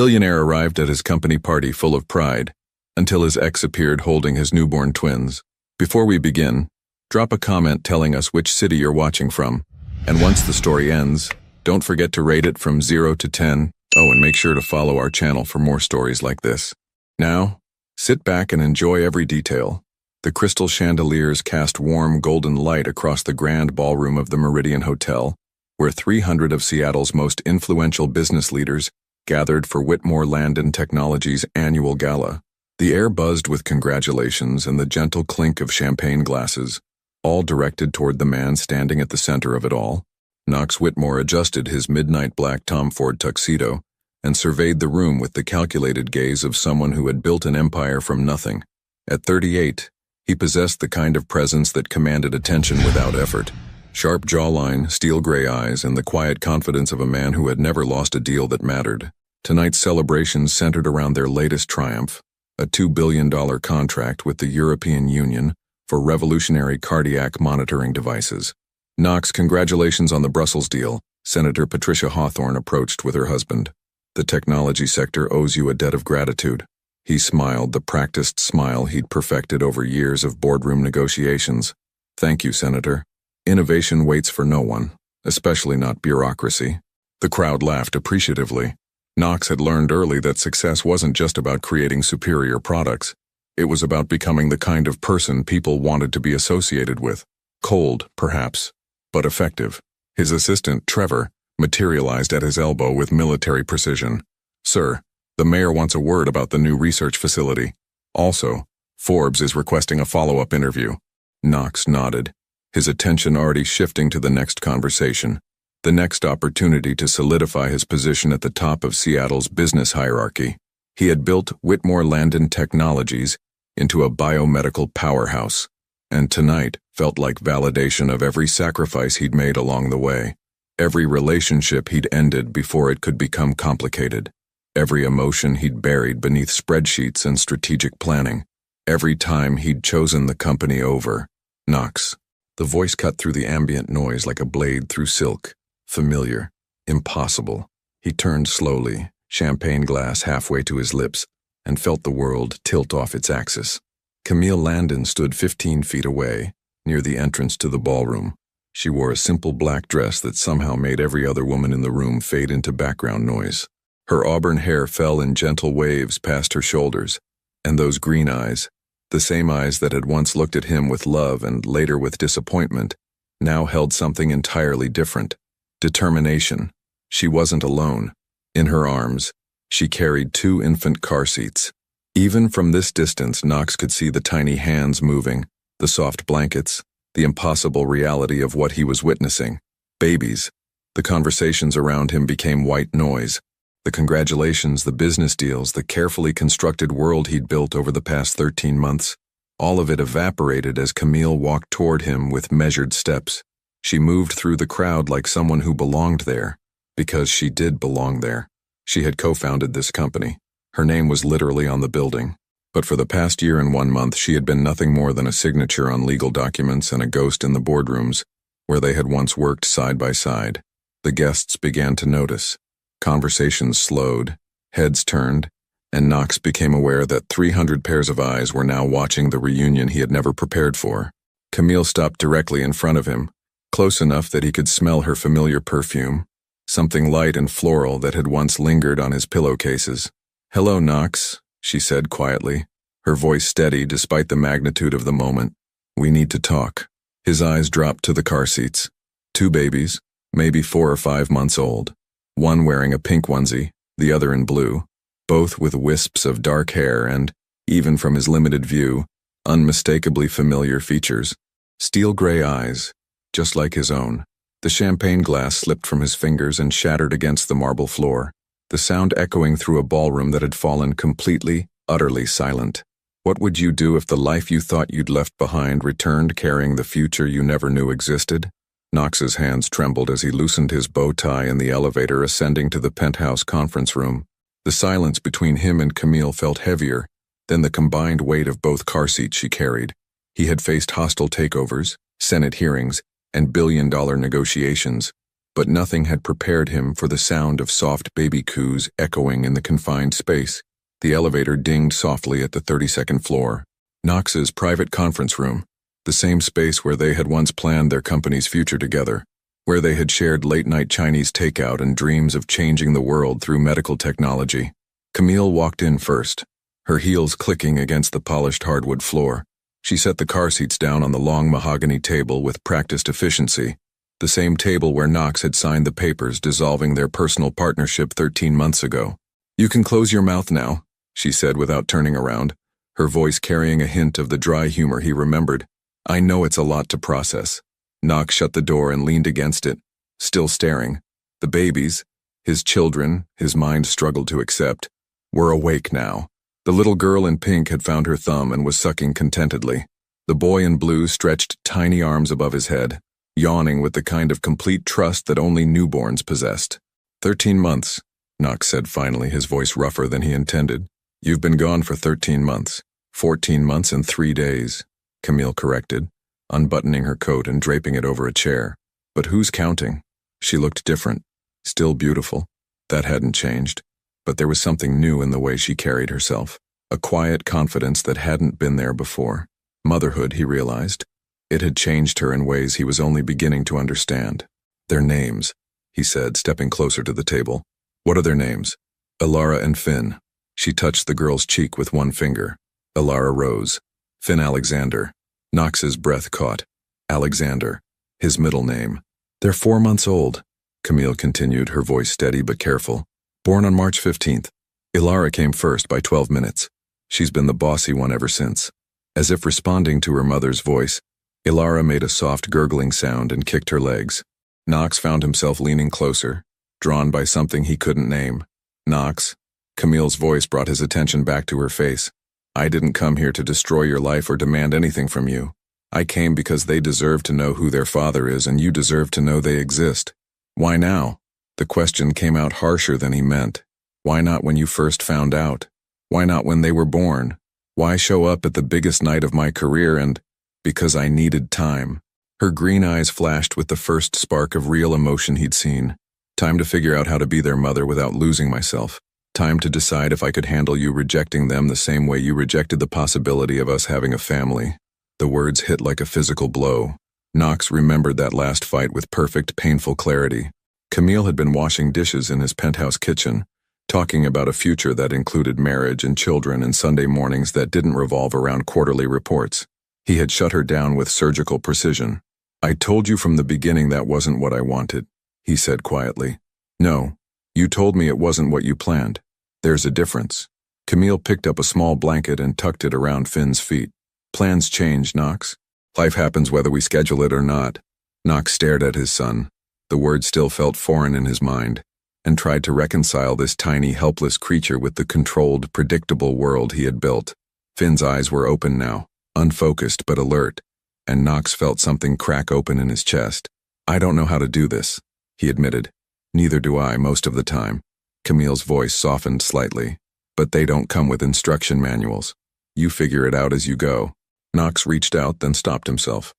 Billionaire arrived at his company party full of pride, until his ex appeared holding his newborn twins. Before we begin, drop a comment telling us which city you're watching from. And once the story ends, don't forget to rate it from 0 to 10. Oh, and make sure to follow our channel for more stories like this. Now, sit back and enjoy every detail. The crystal chandeliers cast warm golden light across the grand ballroom of the Meridian Hotel, where 300 of Seattle's most influential business leaders gathered for Whitmore Landon Technologies' annual gala. The air buzzed with congratulations and the gentle clink of champagne glasses, all directed toward the man standing at the center of it all. Knox Whitmore adjusted his midnight black Tom Ford tuxedo and surveyed the room with the calculated gaze of someone who had built an empire from nothing. At 38, he possessed the kind of presence that commanded attention without effort. Sharp jawline, steel gray eyes, and the quiet confidence of a man who had never lost a deal that mattered. Tonight's celebrations centered around their latest triumph, a $2 billion contract with the European Union for revolutionary cardiac monitoring devices. Knox, congratulations on the Brussels deal, Senator Patricia Hawthorne approached with her husband. The technology sector owes you a debt of gratitude. He smiled, the practiced smile he'd perfected over years of boardroom negotiations. Thank you, Senator. Innovation waits for no one, especially not bureaucracy. The crowd laughed appreciatively. Knox had learned early that success wasn't just about creating superior products. It was about becoming the kind of person people wanted to be associated with. Cold, perhaps, but effective. His assistant, Trevor, materialized at his elbow with military precision. Sir, the mayor wants a word about the new research facility. Also, Forbes is requesting a follow-up interview. Knox nodded, his attention already shifting to the next conversation, the next opportunity to solidify his position at the top of Seattle's business hierarchy. He had built Whitmore Landon Technologies into a biomedical powerhouse, and tonight felt like validation of every sacrifice he'd made along the way, every relationship he'd ended before it could become complicated, every emotion he'd buried beneath spreadsheets and strategic planning, every time he'd chosen the company over. Knox. The voice cut through the ambient noise like a blade through silk. Familiar. Impossible. He turned slowly, champagne glass halfway to his lips, and felt the world tilt off its axis. Camille Landon stood 15 feet away, near the entrance to the ballroom. She wore a simple black dress that somehow made every other woman in the room fade into background noise. Her auburn hair fell in gentle waves past her shoulders, and those green eyes, the same eyes that had once looked at him with love and later with disappointment, now held something entirely different. Determination. She wasn't alone. In her arms, she carried 2 infant car seats. Even from this distance, Knox could see the tiny hands moving, the soft blankets, the impossible reality of what he was witnessing. Babies. The conversations around him became white noise. The congratulations, the business deals, the carefully constructed world he'd built over the past 13 months, all of it evaporated as Camille walked toward him with measured steps. She moved through the crowd like someone who belonged there, because she did belong there. She had co-founded this company. Her name was literally on the building. But for the past year and 1 month, she had been nothing more than a signature on legal documents and a ghost in the boardrooms, where they had once worked side by side. The guests began to notice. Conversations slowed, heads turned, and Knox became aware that 300 pairs of eyes were now watching the reunion he had never prepared for. Camille stopped directly in front of him, close enough that he could smell her familiar perfume, something light and floral that had once lingered on his pillowcases. "Hello, Knox," she said quietly, her voice steady despite the magnitude of the moment. "We need to talk." His eyes dropped to the car seats. 2 babies, maybe 4 or 5 months old. One wearing a pink onesie, the other in blue, both with wisps of dark hair and, even from his limited view, unmistakably familiar features. Steel gray eyes, just like his own. The champagne glass slipped from his fingers and shattered against the marble floor, the sound echoing through a ballroom that had fallen completely, utterly silent. What would you do if the life you thought you'd left behind returned carrying the future you never knew existed? Knox's hands trembled as he loosened his bow tie in the elevator ascending to the penthouse conference room. The silence between him and Camille felt heavier than the combined weight of both car seats she carried. He had faced hostile takeovers, Senate hearings, and billion-dollar negotiations, but nothing had prepared him for the sound of soft baby coos echoing in the confined space. The elevator dinged softly at the 32nd floor. Knox's private conference room, the same space where they had once planned their company's future together, where they had shared late-night Chinese takeout and dreams of changing the world through medical technology. Camille walked in first, her heels clicking against the polished hardwood floor. She set the car seats down on the long mahogany table with practiced efficiency, the same table where Knox had signed the papers dissolving their personal partnership 13 months ago. "You can close your mouth now," she said without turning around, her voice carrying a hint of the dry humor he remembered. "I know it's a lot to process." Knox shut the door and leaned against it, still staring. The babies, his children, his mind struggled to accept, were awake now. The little girl in pink had found her thumb and was sucking contentedly. The boy in blue stretched tiny arms above his head, yawning with the kind of complete trust that only newborns possessed. 13 months, Knox said finally, his voice rougher than he intended. "You've been gone for 13 months. 14 months and 3 days, Camille corrected, unbuttoning her coat and draping it over a chair. "But who's counting?" She looked different, still beautiful. That hadn't changed. But there was something new in the way she carried herself, a quiet confidence that hadn't been there before. Motherhood, he realized. It had changed her in ways he was only beginning to understand. "Their names," he said, stepping closer to the table. "What are their names?" "Ilara and Finn." She touched the girl's cheek with one finger. Ilara rose. "Finn Alexander." Knox's breath caught. Alexander, his middle name. "They're 4 months old," Camille continued, her voice steady but careful. "Born on March 15th. Ilara came first by 12 minutes. She's been the bossy one ever since." As if responding to her mother's voice, Ilara made a soft gurgling sound and kicked her legs. Knox found himself leaning closer, drawn by something he couldn't name. "Knox," Camille's voice brought his attention back to her face. "I didn't come here to destroy your life or demand anything from you. I came because they deserve to know who their father is, and you deserve to know they exist." "Why now?" The question came out harsher than he meant. "Why not when you first found out? Why not when they were born? Why show up at the biggest night of my career and—" "Because I needed time." Her green eyes flashed with the first spark of real emotion he'd seen. "Time to figure out how to be their mother without losing myself. Time to decide if I could handle you rejecting them the same way you rejected the possibility of us having a family." The words hit like a physical blow. Knox remembered that last fight with perfect, painful clarity. Camille had been washing dishes in his penthouse kitchen, talking about a future that included marriage and children and Sunday mornings that didn't revolve around quarterly reports. He had shut her down with surgical precision. "I told you from the beginning that wasn't what I wanted," he said quietly. "No, you told me it wasn't what you planned. There's a difference." Camille picked up a small blanket and tucked it around Finn's feet. "Plans change, Knox. Life happens whether we schedule it or not." Knox stared at his son. The word still felt foreign in his mind, and tried to reconcile this tiny, helpless creature with the controlled, predictable world he had built. Finn's eyes were open now, unfocused but alert, and Knox felt something crack open in his chest. "I don't know how to do this," he admitted. "Neither do I most of the time." Camille's voice softened slightly. "But they don't come with instruction manuals. You figure it out as you go." Knox reached out, then stopped himself.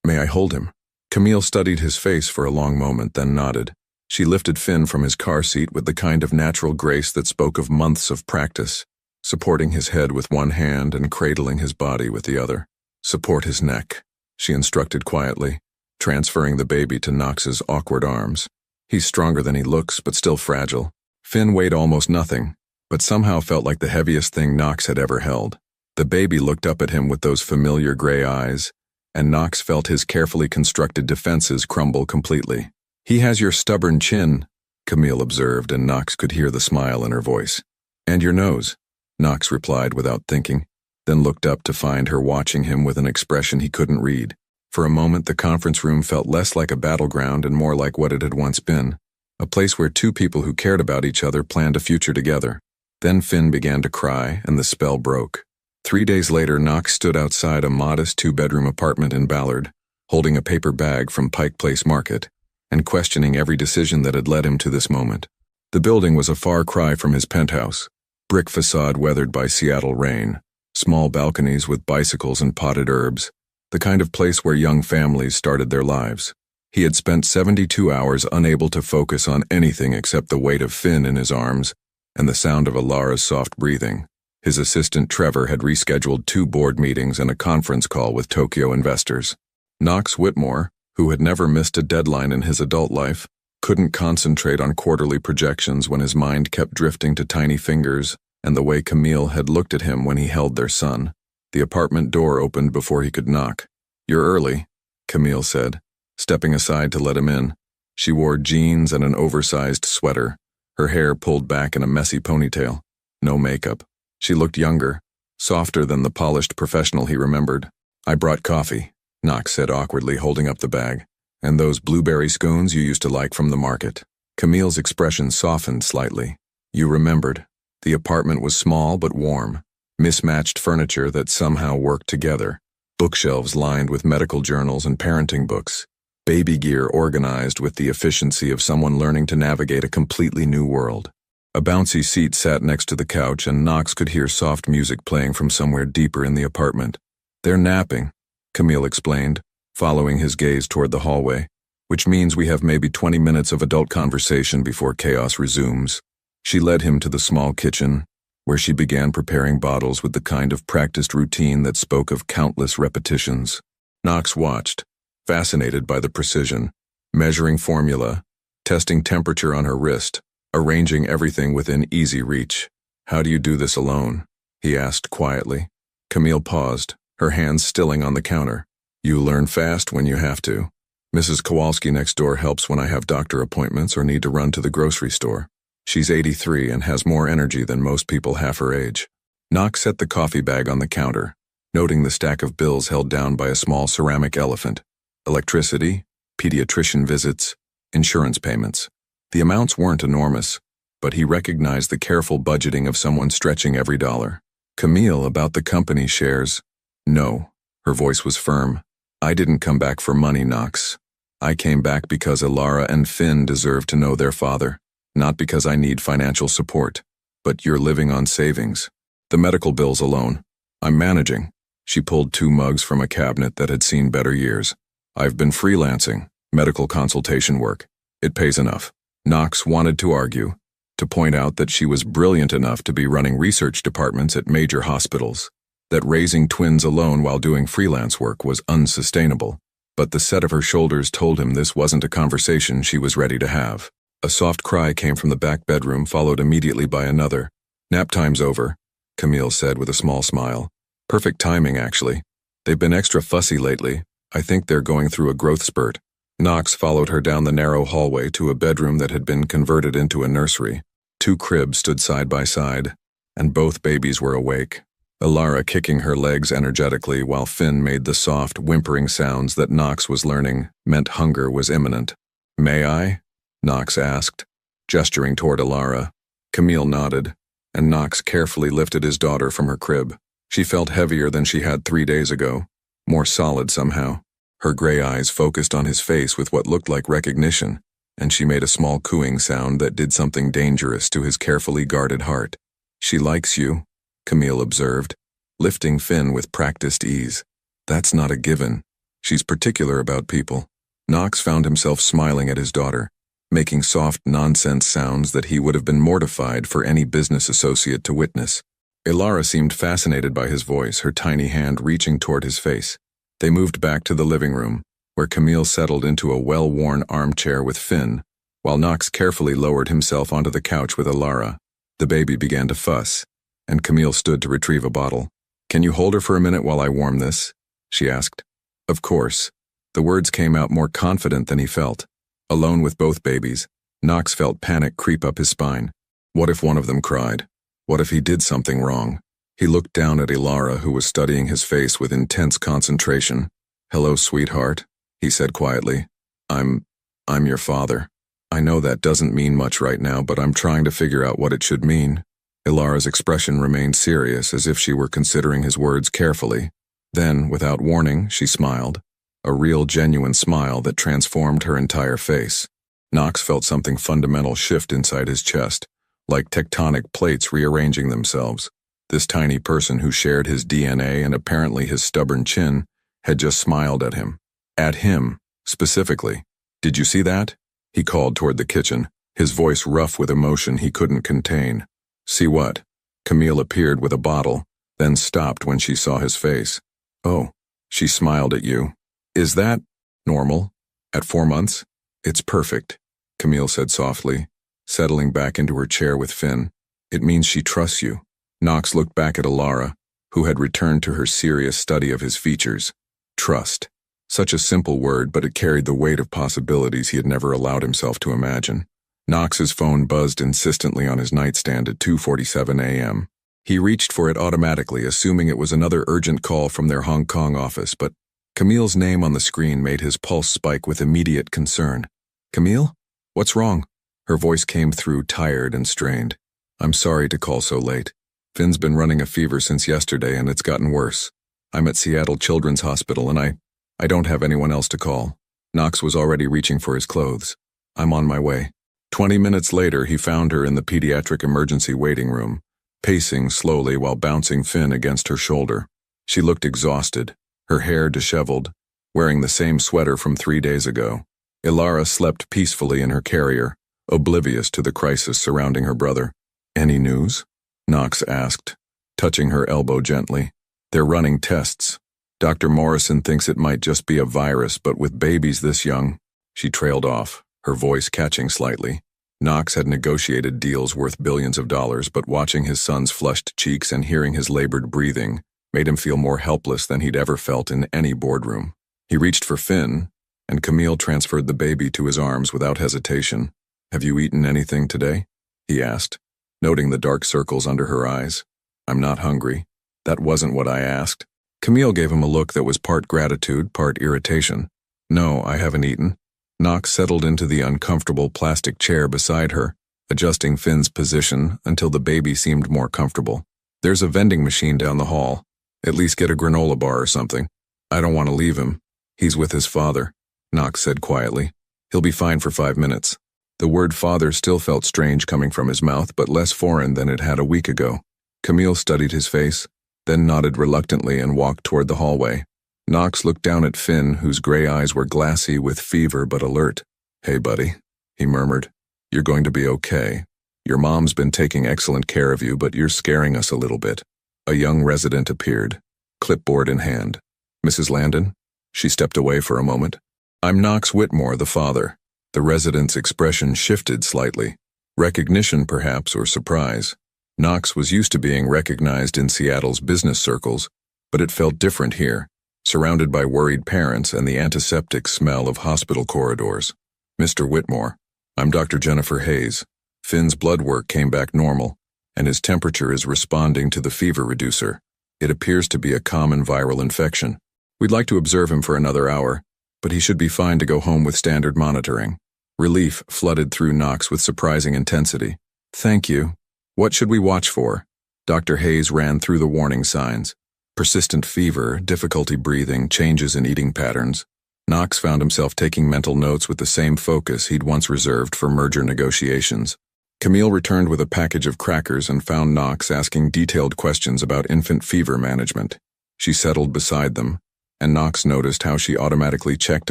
May I hold him?" Camille studied his face for a long moment, then nodded. She lifted Finn from his car seat with the kind of natural grace that spoke of months of practice, supporting his head with one hand and cradling his body with the other. "Support his neck," she instructed quietly, transferring the baby to Knox's awkward arms. "He's stronger than he looks, but still fragile." Finn weighed almost nothing, but somehow felt like the heaviest thing Knox had ever held. The baby looked up at him with those familiar gray eyes, and Knox felt his carefully constructed defenses crumble completely. "He has your stubborn chin," Camille observed, and Knox could hear the smile in her voice. "And your nose," Knox replied without thinking, then looked up to find her watching him with an expression he couldn't read. For a moment, the conference room felt less like a battleground and more like what it had once been, a place where two people who cared about each other planned a future together. Then Finn began to cry, and the spell broke. 3 days later, Knox stood outside a modest 2-bedroom apartment in Ballard, holding a paper bag from Pike Place Market, and questioning every decision that had led him to this moment. The building was a far cry from his penthouse, brick facade weathered by Seattle rain, small balconies with bicycles and potted herbs, the kind of place where young families started their lives. He had spent 72 hours unable to focus on anything except the weight of Finn in his arms and the sound of Alara's soft breathing. His assistant Trevor had rescheduled 2 board meetings and a conference call with Tokyo investors. Knox Whitmore, who had never missed a deadline in his adult life, couldn't concentrate on quarterly projections when his mind kept drifting to Tiny Fingers and the way Camille had looked at him when he held their son. The apartment door opened before he could knock. "You're early," Camille said, stepping aside to let him in. She wore jeans and an oversized sweater, her hair pulled back in a messy ponytail. No makeup. She looked younger, softer than the polished professional he remembered. "I brought coffee," Knox said awkwardly, holding up the bag. "And those blueberry scones you used to like from the market." Camille's expression softened slightly. You remembered. The apartment was small but warm, mismatched furniture that somehow worked together, bookshelves lined with medical journals and parenting books, baby gear organized with the efficiency of someone learning to navigate a completely new world. A bouncy seat sat next to the couch, and Knox could hear soft music playing from somewhere deeper in the apartment. "They're napping," Camille explained, following his gaze toward the hallway, "which means we have maybe 20 minutes of adult conversation before chaos resumes." She led him to the small kitchen, where she began preparing bottles with the kind of practiced routine that spoke of countless repetitions. Knox watched, fascinated by the precision, measuring formula, testing temperature on her wrist, arranging everything within easy reach. "How do you do this alone?" he asked quietly. Camille paused, her hands stilling on the counter. "You learn fast when you have to. Mrs. Kowalski next door helps when I have doctor appointments or need to run to the grocery store. She's 83 and has more energy than most people half her age." Knox set the coffee bag on the counter, noting the stack of bills held down by a small ceramic elephant. Electricity, pediatrician visits, insurance payments. The amounts weren't enormous, but he recognized the careful budgeting of someone stretching every dollar. "Camille, about the company shares." "No." Her voice was firm. "I didn't come back for money, Knox. I came back because Alara and Finn deserve to know their father. Not because I need financial support. But you're living on savings. The medical bills alone. I'm managing." She pulled 2 mugs from a cabinet that had seen better years. "I've been freelancing, medical consultation work. It pays enough." Knox wanted to argue, to point out that she was brilliant enough to be running research departments at major hospitals, that raising twins alone while doing freelance work was unsustainable. But the set of her shoulders told him this wasn't a conversation she was ready to have. A soft cry came from the back bedroom, followed immediately by another. "Nap time's over," Camille said with a small smile. "Perfect timing, actually. They've been extra fussy lately. I think they're going through a growth spurt." Knox followed her down the narrow hallway to a bedroom that had been converted into a nursery. 2 cribs stood side by side, and both babies were awake. Alara kicking her legs energetically while Finn made the soft, whimpering sounds that Knox was learning meant hunger was imminent. "May I?" Knox asked, gesturing toward Alara. Camille nodded, and Knox carefully lifted his daughter from her crib. She felt heavier than she had 3 days ago, more solid somehow. Her gray eyes focused on his face with what looked like recognition, and she made a small cooing sound that did something dangerous to his carefully guarded heart. "She likes you," Camille observed, lifting Finn with practiced ease. "That's not a given. She's particular about people." Knox found himself smiling at his daughter, making soft nonsense sounds that he would have been mortified for any business associate to witness. Alara seemed fascinated by his voice, her tiny hand reaching toward his face. They moved back to the living room, where Camille settled into a well-worn armchair with Finn, while Knox carefully lowered himself onto the couch with Alara. The baby began to fuss, and Camille stood to retrieve a bottle. "Can you hold her for a minute while I warm this?" she asked. Of course. The words came out more confident than he felt. Alone with both babies, Knox felt panic creep up his spine. What if one of them cried? What if he did something wrong? He looked down at Alara, who was studying his face with intense concentration. "Hello, sweetheart," he said quietly. I'm your father. I know that doesn't mean much right now, but I'm trying to figure out what it should mean." Alara's expression remained serious, as if she were considering his words carefully. Then, without warning, she smiled. A real, genuine smile that transformed her entire face. Knox felt something fundamental shift inside his chest, like tectonic plates rearranging themselves. This tiny person who shared his DNA and apparently his stubborn chin had just smiled at him. At him, specifically. Did you see that? He called toward the kitchen, his voice rough with emotion he couldn't contain. See what? Camille appeared with a bottle, then stopped when she saw his face. Oh, she smiled at you. Is that normal? At 4 months? It's perfect, Camille said softly, settling back into her chair with Finn. It means she trusts you. Knox looked back at Alara, who had returned to her serious study of his features. Trust. Such a simple word, but it carried the weight of possibilities he had never allowed himself to imagine. Knox's phone buzzed insistently on his nightstand at 2:47 a.m. He reached for it automatically, assuming it was another urgent call from their Hong Kong office, but Camille's name on the screen made his pulse spike with immediate concern. Camille? What's wrong? Her voice came through tired and strained. I'm sorry to call so late. Finn's been running a fever since yesterday and it's gotten worse. I'm at Seattle Children's Hospital and I don't have anyone else to call. Knox was already reaching for his clothes. I'm on my way. 20 minutes later, he found her in the pediatric emergency waiting room, pacing slowly while bouncing Finn against her shoulder. She looked exhausted, her hair disheveled, wearing the same sweater from 3 days ago. Ilara slept peacefully in her carrier, oblivious to the crisis surrounding her brother. Any news? Knox asked, touching her elbow gently. They're running tests. Dr. Morrison thinks it might just be a virus, but with babies this young. She trailed off, her voice catching slightly. Knox had negotiated deals worth billions of dollars, but watching his son's flushed cheeks and hearing his labored breathing made him feel more helpless than he'd ever felt in any boardroom. He reached for Finn, and Camille transferred the baby to his arms without hesitation. Have you eaten anything today? He asked, noting the dark circles under her eyes. I'm not hungry. That wasn't what I asked. Camille gave him a look that was part gratitude, part irritation. No, I haven't eaten. Knox settled into the uncomfortable plastic chair beside her, adjusting Finn's position until the baby seemed more comfortable. There's a vending machine down the hall. At least get a granola bar or something. I don't want to leave him. He's with his father, Knox said quietly. He'll be fine for 5 minutes. The word father still felt strange coming from his mouth, but less foreign than it had a week ago. Camille studied his face, then nodded reluctantly and walked toward the hallway. Knox looked down at Finn, whose gray eyes were glassy with fever but alert. Hey, buddy, he murmured. You're going to be okay. Your mom's been taking excellent care of you, but you're scaring us a little bit. A young resident appeared, clipboard in hand. Mrs. Landon? She stepped away for a moment. I'm Knox Whitmore, the father. The resident's expression shifted slightly. Recognition, perhaps, or surprise. Knox was used to being recognized in Seattle's business circles, but it felt different here, surrounded by worried parents and the antiseptic smell of hospital corridors. Mr. Whitmore, I'm Dr. Jennifer Hayes. Finn's blood work came back normal, and his temperature is responding to the fever reducer. It appears to be a common viral infection. We'd like to observe him for another hour, but he should be fine to go home with standard monitoring. Relief flooded through Knox with surprising intensity. Thank you. What should we watch for? Dr. Hayes ran through the warning signs. Persistent fever, difficulty breathing, changes in eating patterns. Knox found himself taking mental notes with the same focus he'd once reserved for merger negotiations. Camille returned with a package of crackers and found Knox asking detailed questions about infant fever management. She settled beside them, and Knox noticed how she automatically checked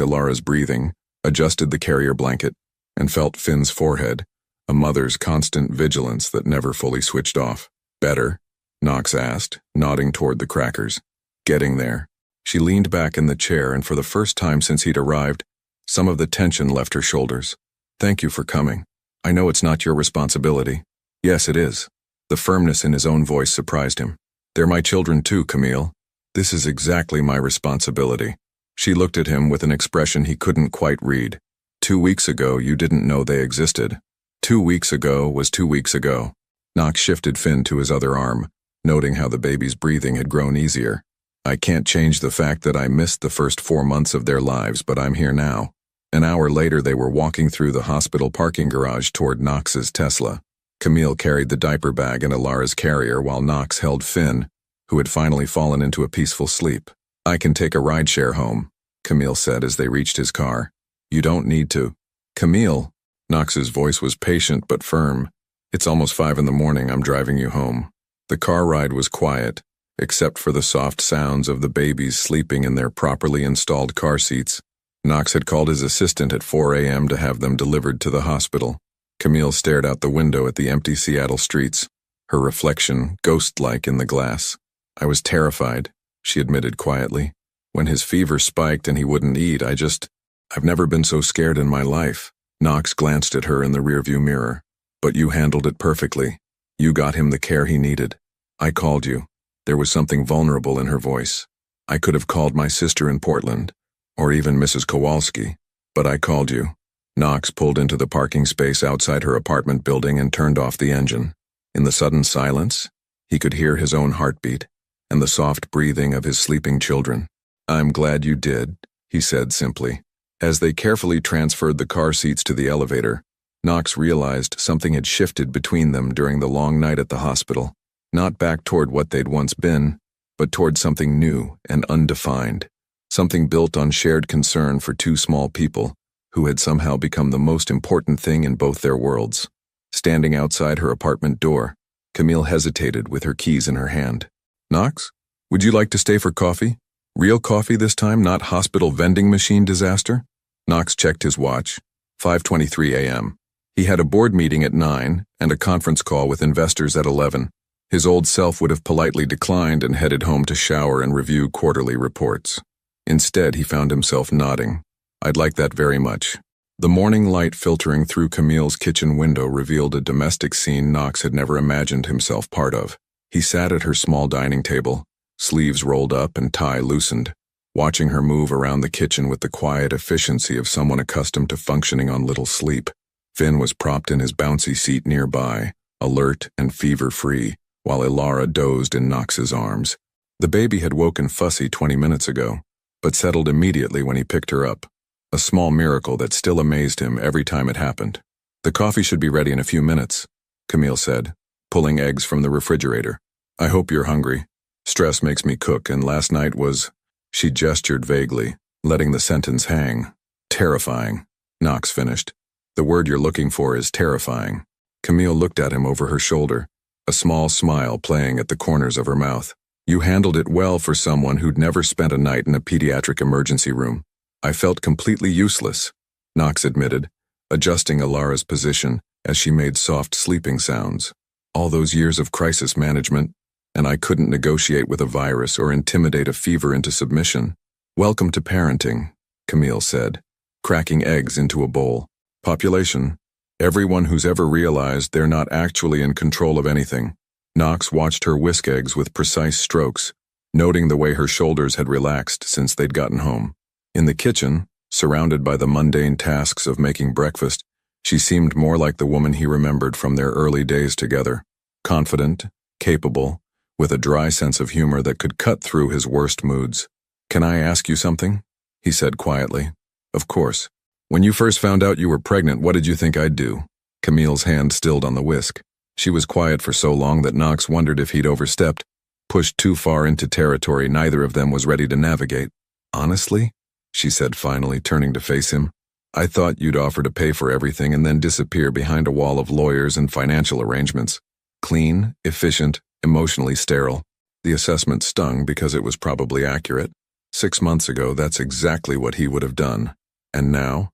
Alara's breathing, adjusted the carrier blanket, and felt Finn's forehead, a mother's constant vigilance that never fully switched off. Better? Knox asked, nodding toward the crackers. Getting there. She leaned back in the chair, and for the first time since he'd arrived, some of the tension left her shoulders. Thank you for coming. I know it's not your responsibility. Yes, it is. The firmness in his own voice surprised him. They're my children too, Camille. This is exactly my responsibility. She looked at him with an expression he couldn't quite read. 2 weeks ago, you didn't know they existed. 2 weeks ago was 2 weeks ago. Knox shifted Finn to his other arm, noting how the baby's breathing had grown easier. I can't change the fact that I missed the first 4 months of their lives, but I'm here now. An hour later, they were walking through the hospital parking garage toward Knox's Tesla. Camille carried the diaper bag in Alara's carrier while Knox held Finn, who had finally fallen into a peaceful sleep. I can take a rideshare home, Camille said as they reached his car. You don't need to. Camille. Knox's voice was patient but firm. It's almost 5 in the morning. I'm driving you home. The car ride was quiet, except for the soft sounds of the babies sleeping in their properly installed car seats. Knox had called his assistant at 4 a.m. to have them delivered to the hospital. Camille stared out the window at the empty Seattle streets, her reflection ghost-like in the glass. I was terrified, she admitted quietly. When his fever spiked and he wouldn't eat, I've never been so scared in my life. Knox glanced at her in the rearview mirror. But you handled it perfectly. You got him the care he needed. I called you. There was something vulnerable in her voice. I could have called my sister in Portland, or even Mrs. Kowalski, but I called you. Knox pulled into the parking space outside her apartment building and turned off the engine. In the sudden silence, he could hear his own heartbeat and the soft breathing of his sleeping children. I'm glad you did, he said simply. As they carefully transferred the car seats to the elevator, Knox realized something had shifted between them during the long night at the hospital, not back toward what they'd once been, but toward something new and undefined, something built on shared concern for two small people who had somehow become the most important thing in both their worlds. Standing outside her apartment door, Camille hesitated with her keys in her hand. Knox, would you like to stay for coffee? Real coffee this time, not hospital vending machine disaster? Knox checked his watch. 5:23 a.m. He had a board meeting at 9 and a conference call with investors at 11. His old self would have politely declined and headed home to shower and review quarterly reports. Instead, he found himself nodding. I'd like that very much. The morning light filtering through Camille's kitchen window revealed a domestic scene Knox had never imagined himself part of. He sat at her small dining table, sleeves rolled up and tie loosened, watching her move around the kitchen with the quiet efficiency of someone accustomed to functioning on little sleep. Finn was propped in his bouncy seat nearby, alert and fever-free, while Ilara dozed in Knox's arms. The baby had woken fussy 20 minutes ago, but settled immediately when he picked her up, a small miracle that still amazed him every time it happened. The coffee should be ready in a few minutes, Camille said, pulling eggs from the refrigerator. I hope you're hungry. Stress makes me cook, and last night was... She gestured vaguely, letting the sentence hang. Terrifying, Knox finished. The word you're looking for is terrifying. Camille looked at him over her shoulder, a small smile playing at the corners of her mouth. You handled it well for someone who'd never spent a night in a pediatric emergency room. I felt completely useless, Knox admitted, adjusting Ilara's position as she made soft sleeping sounds. All those years of crisis management, and I couldn't negotiate with a virus or intimidate a fever into submission. Welcome to parenting, Camille said, cracking eggs into a bowl. Population, everyone who's ever realized they're not actually in control of anything. Knox watched her whisk eggs with precise strokes, noting the way her shoulders had relaxed since they'd gotten home. In the kitchen, surrounded by the mundane tasks of making breakfast, she seemed more like the woman he remembered from their early days together, confident, capable, with a dry sense of humor that could cut through his worst moods. Can I ask you something? He said quietly. Of course. When you first found out you were pregnant, what did you think I'd do? Camille's hand stilled on the whisk. She was quiet for so long that Knox wondered if he'd overstepped, pushed too far into territory neither of them was ready to navigate. Honestly, she said finally, turning to face him, I thought you'd offer to pay for everything and then disappear behind a wall of lawyers and financial arrangements. Clean, efficient, emotionally sterile. The assessment stung because it was probably accurate. 6 months ago, that's exactly what he would have done. And now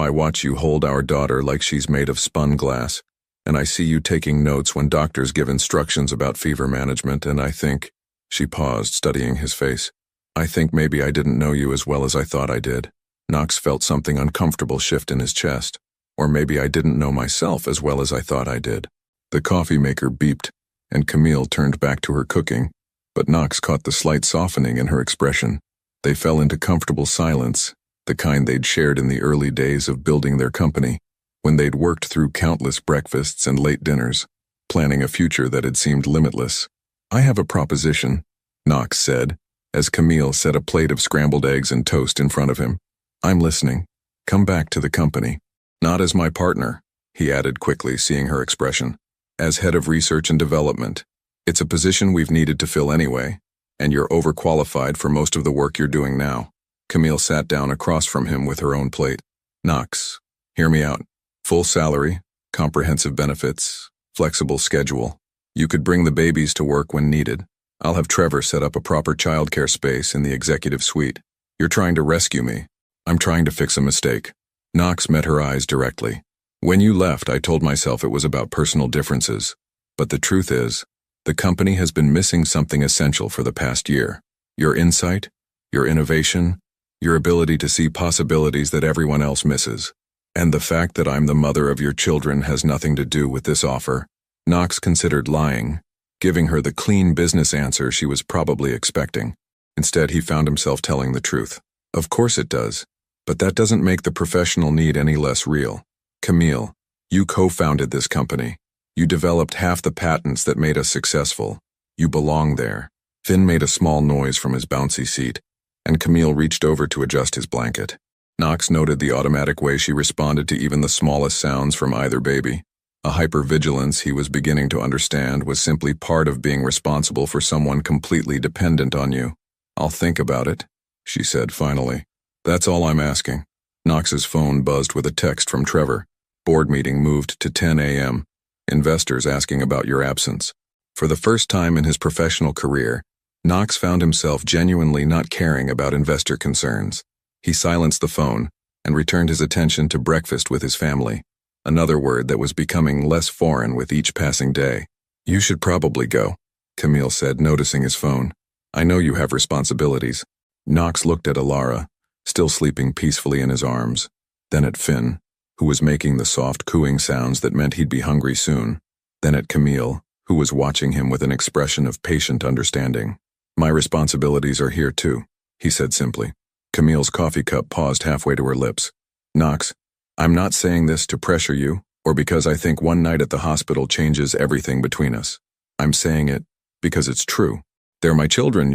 I watch you hold our daughter like she's made of spun glass, and I see you taking notes when doctors give instructions about fever management, and I think, she paused, studying his face, I think maybe I didn't know you as well as I thought I did. Knox felt something uncomfortable shift in his chest. Or maybe I didn't know myself as well as I thought I did. The coffee maker beeped, and Camille turned back to her cooking, but Knox caught the slight softening in her expression. They fell into comfortable silence, the kind they'd shared in the early days of building their company, when they'd worked through countless breakfasts and late dinners, planning a future that had seemed limitless. I have a proposition, Knox said, as Camille set a plate of scrambled eggs and toast in front of him. I'm listening. Come back to the company. Not as my partner, he added quickly, seeing her expression. As head of research and development. It's a position we've needed to fill anyway, and you're overqualified for most of the work you're doing now. Camille sat down across from him with her own plate. Knox, hear me out. Full salary, comprehensive benefits, flexible schedule. You could bring the babies to work when needed. I'll have Trevor set up a proper childcare space in the executive suite. You're trying to rescue me. I'm trying to fix a mistake. Knox met her eyes directly. When you left, I told myself it was about personal differences. But the truth is, the company has been missing something essential for the past year. Your insight, your innovation, your ability to see possibilities that everyone else misses. And the fact that I'm the mother of your children has nothing to do with this offer. Knox considered lying, giving her the clean business answer she was probably expecting. Instead, he found himself telling the truth. Of course it does, but that doesn't make the professional need any less real. Camille, you co-founded this company. You developed half the patents that made us successful. You belong there. Finn made a small noise from his bouncy seat, and Camille reached over to adjust his blanket. Knox noted the automatic way she responded to even the smallest sounds from either baby. A hypervigilance he was beginning to understand was simply part of being responsible for someone completely dependent on you. I'll think about it, she said finally. That's all I'm asking. Knox's phone buzzed with a text from Trevor. Board meeting moved to 10 a.m. Investors asking about your absence. For the first time in his professional career, Knox found himself genuinely not caring about investor concerns. He silenced the phone and returned his attention to breakfast with his family, another word that was becoming less foreign with each passing day. You should probably go, Camille said, noticing his phone. I know you have responsibilities. Knox looked at Alara, still sleeping peacefully in his arms, then at Finn, who was making the soft cooing sounds that meant he'd be hungry soon, then at Camille, who was watching him with an expression of patient understanding. My responsibilities are here too, he said simply. Camille's coffee cup paused halfway to her lips. Knox, I'm not saying this to pressure you, or because I think one night at the hospital changes everything between us. I'm saying it because it's true. They're my children,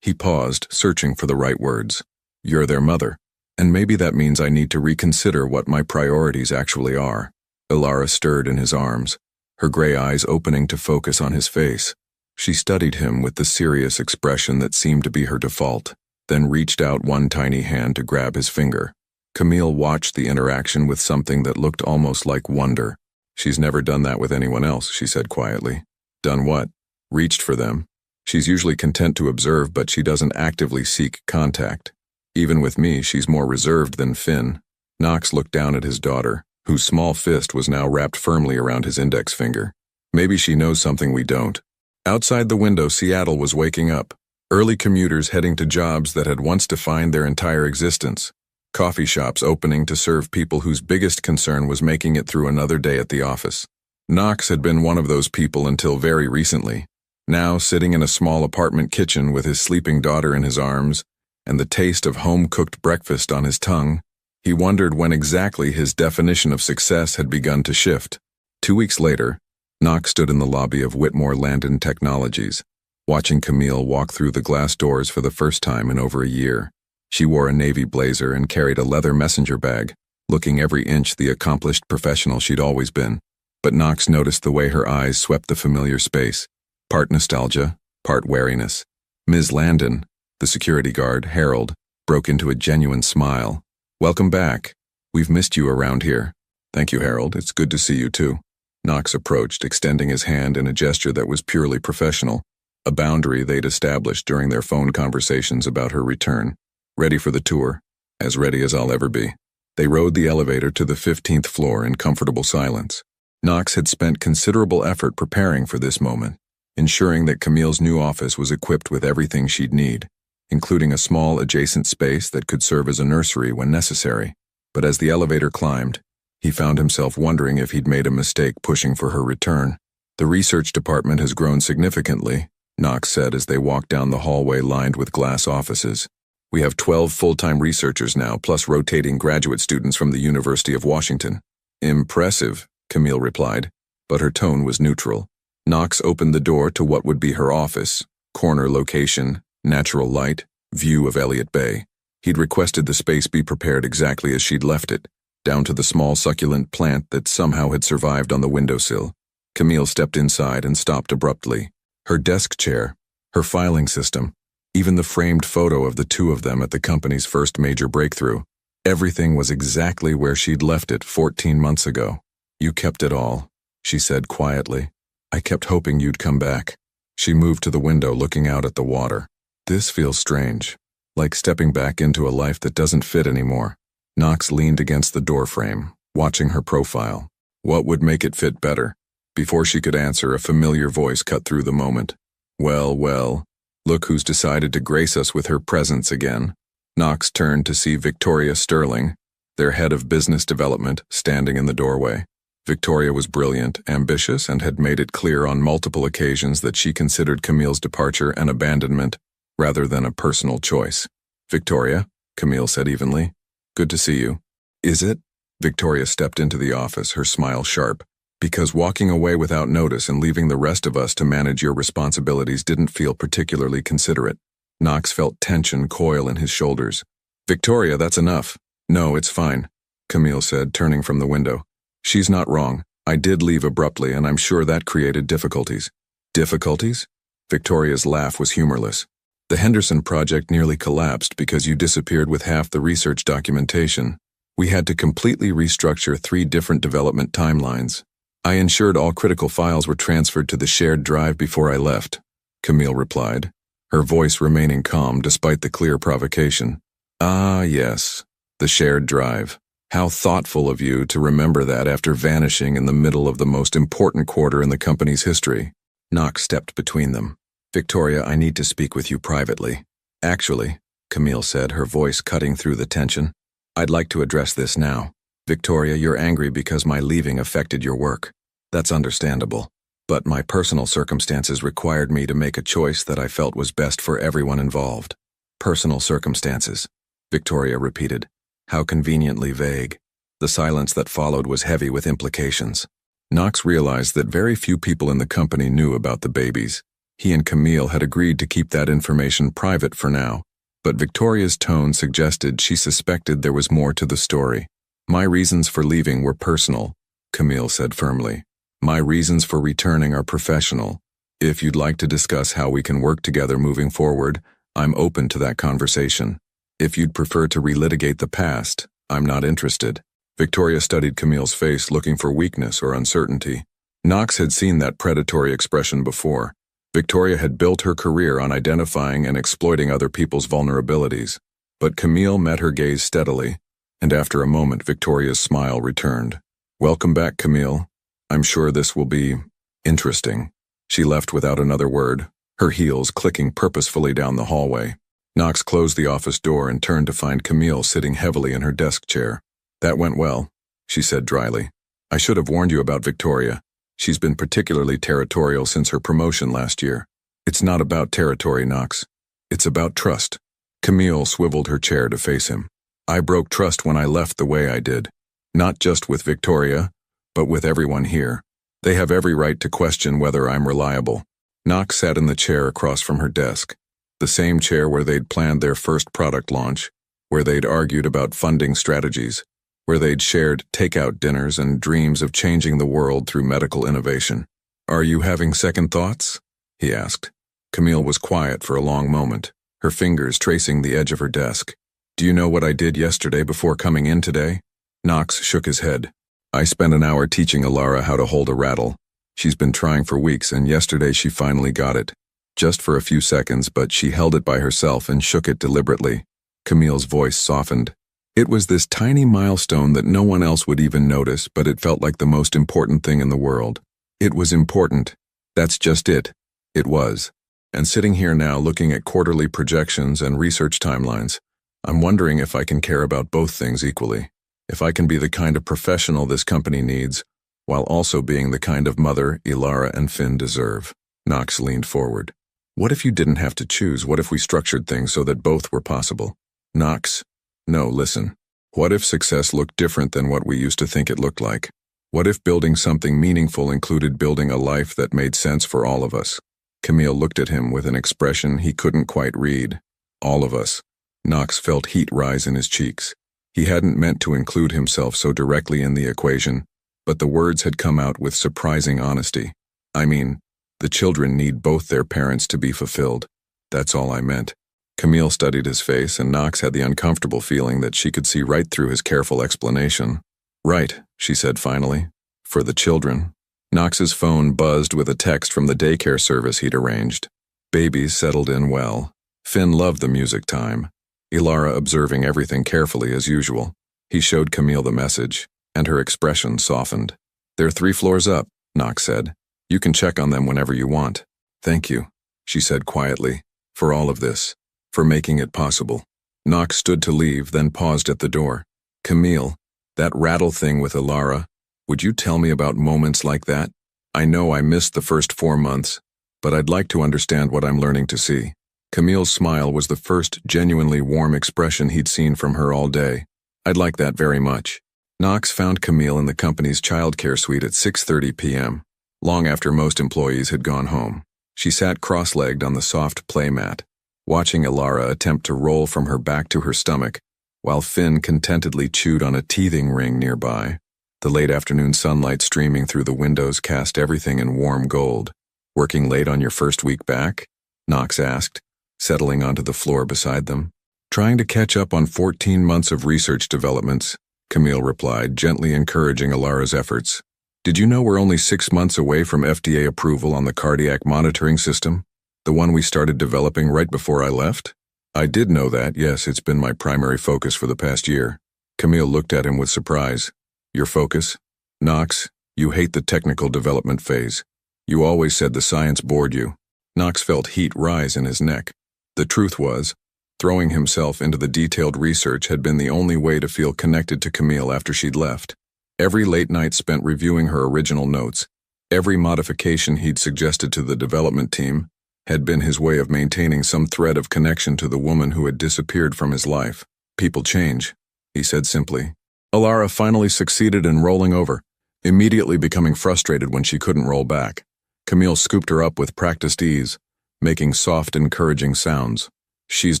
He paused, searching for the right words. You're their mother, and maybe that means I need to reconsider what my priorities actually are. Alara stirred in his arms, her gray eyes opening to focus on his face. She studied him with the serious expression that seemed to be her default, then reached out one tiny hand to grab his finger. Camille watched the interaction with something that looked almost like wonder. She's never done that with anyone else, she said quietly. Done what? Reached for them. She's usually content to observe, but she doesn't actively seek contact. Even with me, she's more reserved than Finn. Knox looked down at his daughter, whose small fist was now wrapped firmly around his index finger. Maybe she knows something we don't. Outside the window, Seattle was waking up. Early commuters heading to jobs that had once defined their entire existence. Coffee shops opening to serve people whose biggest concern was making it through another day at the office. Knox had been one of those people until very recently. Now, sitting in a small apartment kitchen with his sleeping daughter in his arms and the taste of home-cooked breakfast on his tongue, he wondered when exactly his definition of success had begun to shift. 2 weeks later, Knox stood in the lobby of Whitmore Landon Technologies, watching Camille walk through the glass doors for the first time in over a year. She wore a navy blazer and carried a leather messenger bag, looking every inch the accomplished professional she'd always been. But Knox noticed the way her eyes swept the familiar space, part nostalgia, part wariness. Ms. Landon, the security guard, Harold, broke into a genuine smile. Welcome back. We've missed you around here. Thank you, Harold. It's good to see you too. Knox approached, extending his hand in a gesture that was purely professional, a boundary they'd established during their phone conversations about her return. Ready for the tour? As ready as I'll ever be. They rode the elevator to the 15th floor in comfortable silence. Knox had spent considerable effort preparing for this moment, ensuring that Camille's new office was equipped with everything she'd need, including a small adjacent space that could serve as a nursery when necessary. But as the elevator climbed, he found himself wondering if he'd made a mistake pushing for her return. The research department has grown significantly, Knox said as they walked down the hallway lined with glass offices. We have 12 full-time researchers now, plus rotating graduate students from the University of Washington. Impressive, Camille replied, but her tone was neutral. Knox opened the door to what would be her office, corner location, natural light, view of Elliott Bay. He'd requested the space be prepared exactly as she'd left it, down to the small succulent plant that somehow had survived on the windowsill. Camille stepped inside and stopped abruptly. Her desk chair, her filing system, even the framed photo of the two of them at the company's first major breakthrough. Everything was exactly where she'd left it 14 months ago. You kept it all, she said quietly. I kept hoping you'd come back. She moved to the window looking out at the water. This feels strange. like stepping back into a life that doesn't fit anymore. Knox leaned against the doorframe, watching her profile. What would make it fit better? Before she could answer, a familiar voice cut through the moment. Well, well, look who's decided to grace us with her presence again. Knox turned to see Victoria Sterling, their head of business development, standing in the doorway. Victoria was brilliant, ambitious, and had made it clear on multiple occasions that she considered Camille's departure an abandonment rather than a personal choice. "Victoria," Camille said evenly. "Good to see you." "Is it?" Victoria stepped into the office, her smile sharp. "Because walking away without notice and leaving the rest of us to manage your responsibilities didn't feel particularly considerate." Knox felt tension coil in his shoulders. "Victoria, that's enough." "No, it's fine," Camille said, turning from the window. "She's not wrong. I did leave abruptly, and I'm sure that created difficulties." "Difficulties?" Victoria's laugh was humorless. "The Henderson project nearly collapsed because you disappeared with half the research documentation. We had to completely restructure 3 different development timelines. I ensured all critical files were transferred to the shared drive before I left," Camille replied, her voice remaining calm despite the clear provocation. "Ah, yes, the shared drive. How thoughtful of you to remember that after vanishing in the middle of the most important quarter in the company's history." Knox stepped between them. "Victoria, I need to speak with you privately." "Actually," Camille said, her voice cutting through the tension, "I'd like to address this now. Victoria, you're angry because my leaving affected your work. That's understandable. But my personal circumstances required me to make a choice that I felt was best for everyone involved." "Personal circumstances," Victoria repeated. How conveniently vague. The silence that followed was heavy with implications. Knox realized that very few people in the company knew about the babies. He and Camille had agreed to keep that information private for now, but Victoria's tone suggested she suspected there was more to the story. "My reasons for leaving were personal," Camille said firmly. "My reasons for returning are professional. If you'd like to discuss how we can work together moving forward, I'm open to that conversation. If you'd prefer to relitigate the past, I'm not interested." Victoria studied Camille's face, looking for weakness or uncertainty. Knox had seen that predatory expression before. Victoria had built her career on identifying and exploiting other people's vulnerabilities. But Camille met her gaze steadily, and after a moment Victoria's smile returned. "Welcome back, Camille. I'm sure this will be interesting." She left without another word, her heels clicking purposefully down the hallway. Knox closed the office door and turned to find Camille sitting heavily in her desk chair. "That went well," she said dryly. "I should have warned you about Victoria. She's been particularly territorial since her promotion last year." "It's not about territory, Knox. It's about trust." Camille swiveled her chair to face him. "I broke trust when I left the way I did. Not just with Victoria, but with everyone here. They have every right to question whether I'm reliable." Knox sat in the chair across from her desk. The same chair where they'd planned their first product launch, where they'd argued about funding strategies, where they'd shared takeout dinners and dreams of changing the world through medical innovation. "Are you having second thoughts?" he asked. Camille was quiet for a long moment, her fingers tracing the edge of her desk. "Do you know what I did yesterday before coming in today?" Knox shook his head. "I spent an hour teaching Alara how to hold a rattle. She's been trying for weeks, and yesterday she finally got it. Just for a few seconds, but she held it by herself and shook it deliberately." Camille's voice softened. "It was this tiny milestone that no one else would even notice, but it felt like the most important thing in the world. It was important. That's just it. It was. And sitting here now looking at quarterly projections and research timelines, I'm wondering if I can care about both things equally. If I can be the kind of professional this company needs, while also being the kind of mother Ilara and Finn deserve." Knox leaned forward. "What if you didn't have to choose? What if we structured things so that both were possible?" "Knox, no, listen. What if success looked different than what we used to think it looked like? What if building something meaningful included building a life that made sense for all of us?" Camille looked at him with an expression he couldn't quite read. "All of us." Knox felt heat rise in his cheeks. He hadn't meant to include himself so directly in the equation, but the words had come out with surprising honesty. "I mean, the children need both their parents to be fulfilled. That's all I meant." Camille studied his face, and Knox had the uncomfortable feeling that she could see right through his careful explanation. "Right," she said finally. "For the children." Knox's phone buzzed with a text from the daycare service he'd arranged. Babies settled in well. Finn loved the music time. Ilara observing everything carefully as usual. He showed Camille the message, and her expression softened. "They're 3 floors up," Knox said. "You can check on them whenever you want." "Thank you," she said quietly, "for all of this, for making it possible." Knox stood to leave, then paused at the door. "Camille, that rattle thing with Ilara, would you tell me about moments like that? I know I missed the first 4 months, but I'd like to understand what I'm learning to see." Camille's smile was the first genuinely warm expression he'd seen from her all day. "I'd like that very much." Knox found Camille in the company's childcare suite at 6:30 p.m., long after most employees had gone home. She sat cross-legged on the soft play mat, watching Ilara attempt to roll from her back to her stomach, while Finn contentedly chewed on a teething ring nearby. The late afternoon sunlight streaming through the windows cast everything in warm gold. "Working late on your first week back?" Knox asked, settling onto the floor beside them. "Trying to catch up on 14 months of research developments," Camille replied, gently encouraging Ilara's efforts. "Did you know we're only 6 months away from FDA approval on the cardiac monitoring system? The one we started developing right before I left?" "I did know that, yes, it's been my primary focus for the past year." Camille looked at him with surprise. "Your focus? Knox, you hate the technical development phase. You always said the science bored you." Knox felt heat rise in his neck. The truth was, throwing himself into the detailed research had been the only way to feel connected to Camille after she'd left. Every late night spent reviewing her original notes, every modification he'd suggested to the development team, had been his way of maintaining some thread of connection to the woman who had disappeared from his life. "People change," he said simply. Ilara finally succeeded in rolling over, immediately becoming frustrated when she couldn't roll back. Camille scooped her up with practiced ease, making soft, encouraging sounds. "She's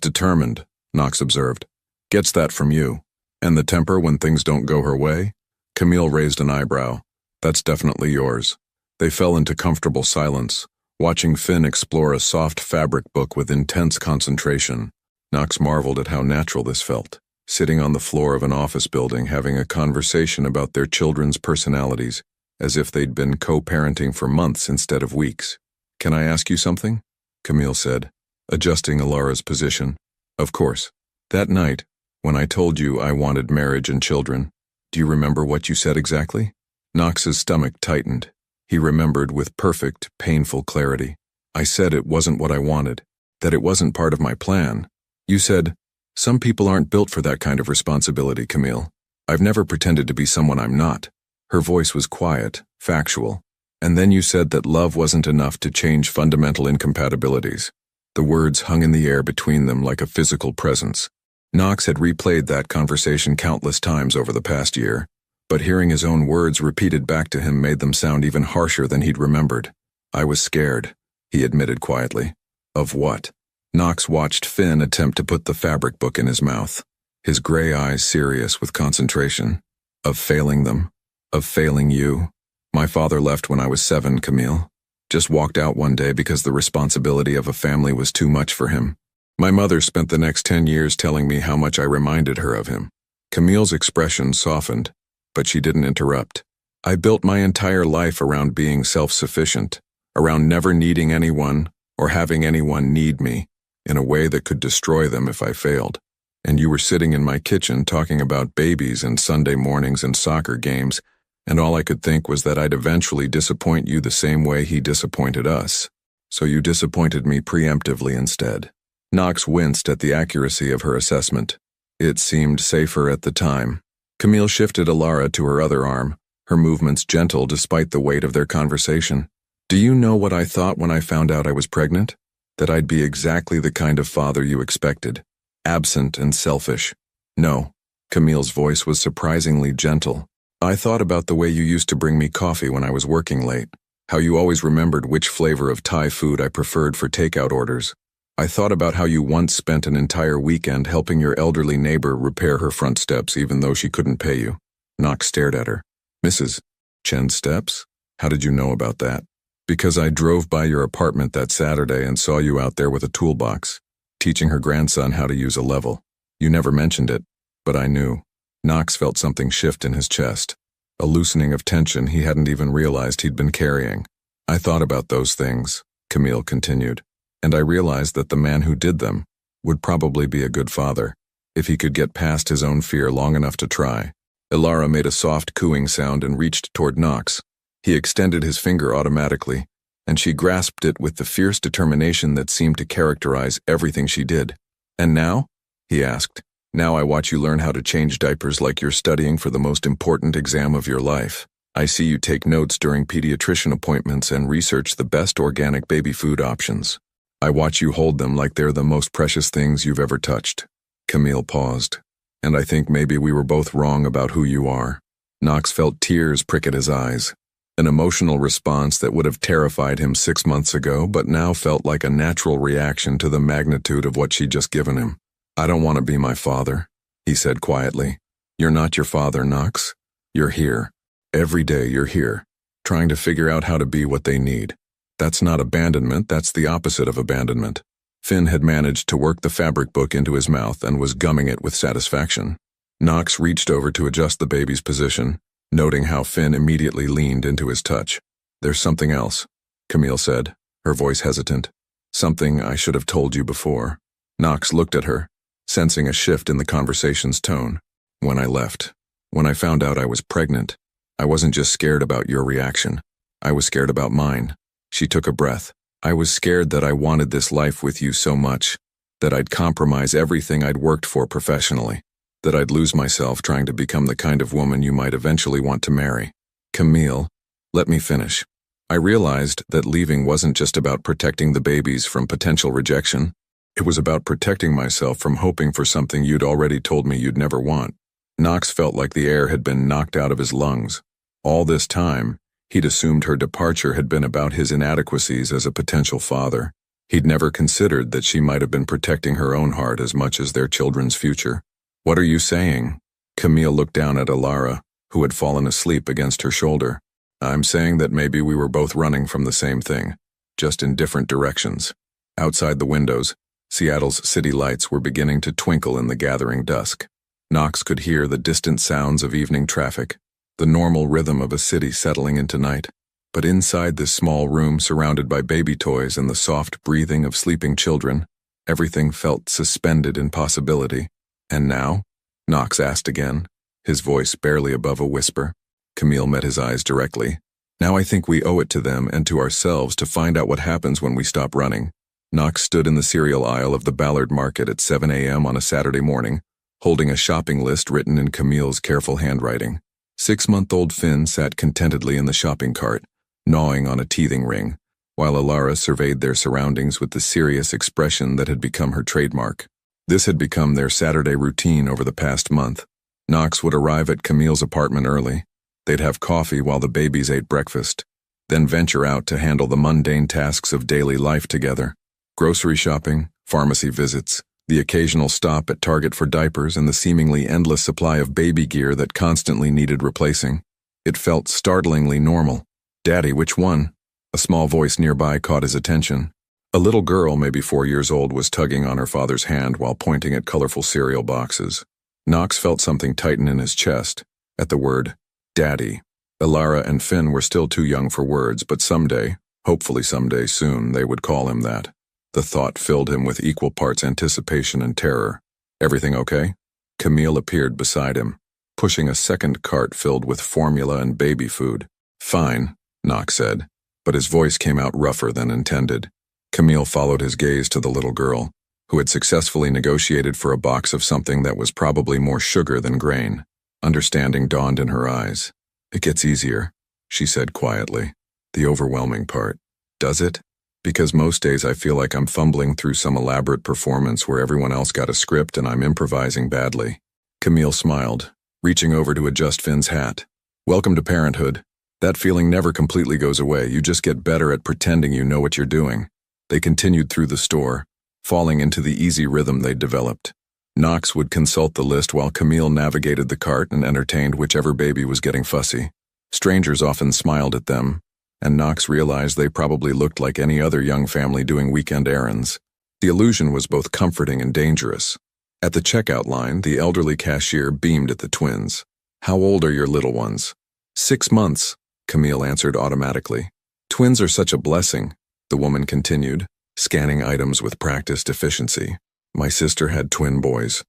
determined," Knox observed. "Gets that from you. And the temper when things don't go her way?" Camille raised an eyebrow. "That's definitely yours." They fell into comfortable silence, watching Finn explore a soft fabric book with intense concentration. Knox marveled at how natural this felt, sitting on the floor of an office building having a conversation about their children's personalities, as if they'd been co-parenting for months instead of weeks. "Can I ask you something?" Camille said, adjusting Ilara's position. "Of course. That night, when I told you I wanted marriage and children, do you remember what you said exactly?" Knox's stomach tightened. He remembered with perfect, painful clarity. "I said it wasn't what I wanted, that it wasn't part of my plan. You said, 'Some people aren't built for that kind of responsibility, Camille. I've never pretended to be someone I'm not.'" Her voice was quiet, factual. "And then you said that love wasn't enough to change fundamental incompatibilities." The words hung in the air between them like a physical presence. Knox had replayed that conversation countless times over the past year, but hearing his own words repeated back to him made them sound even harsher than he'd remembered. "I was scared," he admitted quietly. "Of what?" Knox watched Finn attempt to put the fabric book in his mouth, his gray eyes serious with concentration. "Of failing them. Of failing you. My father left when I was 7, Camille. Just walked out one day because the responsibility of a family was too much for him. My mother spent the next 10 years telling me how much I reminded her of him." Camille's expression softened, but she didn't interrupt. "I built my entire life around being self-sufficient, around never needing anyone or having anyone need me, in a way that could destroy them if I failed. And you were sitting in my kitchen talking about babies and Sunday mornings and soccer games, and all I could think was that I'd eventually disappoint you the same way he disappointed us. So you disappointed me preemptively instead." Knox winced at the accuracy of her assessment. It seemed safer at the time. Camille shifted Ilara to her other arm, her movements gentle despite the weight of their conversation. "Do you know what I thought when I found out I was pregnant? That I'd be exactly the kind of father you expected, absent and selfish." "No." Camille's voice was surprisingly gentle. "I thought about the way you used to bring me coffee when I was working late, how you always remembered which flavor of Thai food I preferred for takeout orders. I thought about how you once spent an entire weekend helping your elderly neighbor repair her front steps even though she couldn't pay you." Knox stared at her. "Mrs. Chen's steps? How did you know about that?" "Because I drove by your apartment that Saturday and saw you out there with a toolbox, teaching her grandson how to use a level. You never mentioned it, but I knew." Knox felt something shift in his chest, a loosening of tension he hadn't even realized he'd been carrying. "I thought about those things," Camille continued, "and I realized that the man who did them would probably be a good father. if he could get past his own fear long enough to try. Ilara made a soft cooing sound and reached toward Knox. He extended his finger automatically, and she grasped it with the fierce determination that seemed to characterize everything she did. "And now?" he asked. "Now I watch you learn how to change diapers like you're studying for the most important exam of your life. I see you take notes during pediatrician appointments and research the best organic baby food options. I watch you hold them like they're the most precious things you've ever touched." Camille paused. "And I think maybe we were both wrong about who you are." Knox felt tears prick at his eyes. An emotional response that would have terrified him 6 months ago, but now felt like a natural reaction to the magnitude of what she'd just given him. "I don't want to be my father," he said quietly. "You're not your father, Knox. You're here. Every day you're here, trying to figure out how to be what they need. That's not abandonment, that's the opposite of abandonment." Finn had managed to work the fabric book into his mouth and was gumming it with satisfaction. Knox reached over to adjust the baby's position, noting how Finn immediately leaned into his touch. "There's something else," Camille said, her voice hesitant. "Something I should have told you before." Knox looked at her, sensing a shift in the conversation's tone. "When I left, when I found out I was pregnant, I wasn't just scared about your reaction. I was scared about mine." She took a breath. "I was scared that I wanted this life with you so much, that I'd compromise everything I'd worked for professionally, that I'd lose myself trying to become the kind of woman you might eventually want to marry." "Camille, let me finish. I realized that leaving wasn't just about protecting the babies from potential rejection. It was about protecting myself from hoping for something you'd already told me you'd never want." Knox felt like the air had been knocked out of his lungs. All this time, he'd assumed her departure had been about his inadequacies as a potential father. He'd never considered that she might have been protecting her own heart as much as their children's future. "What are you saying?" Camille looked down at Ilara, who had fallen asleep against her shoulder. "I'm saying that maybe we were both running from the same thing, just in different directions." Outside the windows, Seattle's city lights were beginning to twinkle in the gathering dusk. Knox could hear the distant sounds of evening traffic, the normal rhythm of a city settling into night. But inside this small room surrounded by baby toys and the soft breathing of sleeping children, everything felt suspended in possibility. "And now?" Knox asked again, his voice barely above a whisper. Camille met his eyes directly. "Now I think we owe it to them and to ourselves to find out what happens when we stop running." Knox stood in the cereal aisle of the Ballard Market at 7 a.m. on a Saturday morning, holding a shopping list written in Camille's careful handwriting. 6-month-old Finn sat contentedly in the shopping cart, gnawing on a teething ring, while Ilara surveyed their surroundings with the serious expression that had become her trademark. This had become their Saturday routine over the past month. Knox would arrive at Camille's apartment early. They'd have coffee while the babies ate breakfast, then venture out to handle the mundane tasks of daily life together. Grocery shopping, pharmacy visits, the occasional stop at Target for diapers, and the seemingly endless supply of baby gear that constantly needed replacing. It felt startlingly normal. "Daddy, which one?" A small voice nearby caught his attention. A little girl, maybe 4 years old, was tugging on her father's hand while pointing at colorful cereal boxes. Knox felt something tighten in his chest at the word, Daddy. Ilara and Finn were still too young for words, but someday, hopefully someday soon, they would call him that. The thought filled him with equal parts anticipation and terror. "Everything okay?" Camille appeared beside him, pushing a second cart filled with formula and baby food. "Fine," Knox said, but his voice came out rougher than intended. Camille followed his gaze to the little girl, who had successfully negotiated for a box of something that was probably more sugar than grain. Understanding dawned in her eyes. "It gets easier," she said quietly. "The overwhelming part. Does it? Because most days I feel like I'm fumbling through some elaborate performance where everyone else got a script and I'm improvising badly." Camille smiled, reaching over to adjust Finn's hat. "Welcome to parenthood. That feeling never completely goes away. You just get better at pretending you know what you're doing." They continued through the store, falling into the easy rhythm they'd developed. Knox would consult the list while Camille navigated the cart and entertained whichever baby was getting fussy. Strangers often smiled at them, and Knox realized they probably looked like any other young family doing weekend errands. The illusion was both comforting and dangerous. At the checkout line, the elderly cashier beamed at the twins. "How old are your little ones?" 6 months, Camille answered automatically. "Twins are such a blessing," the woman continued, scanning items with practiced efficiency. "My sister had twin boys.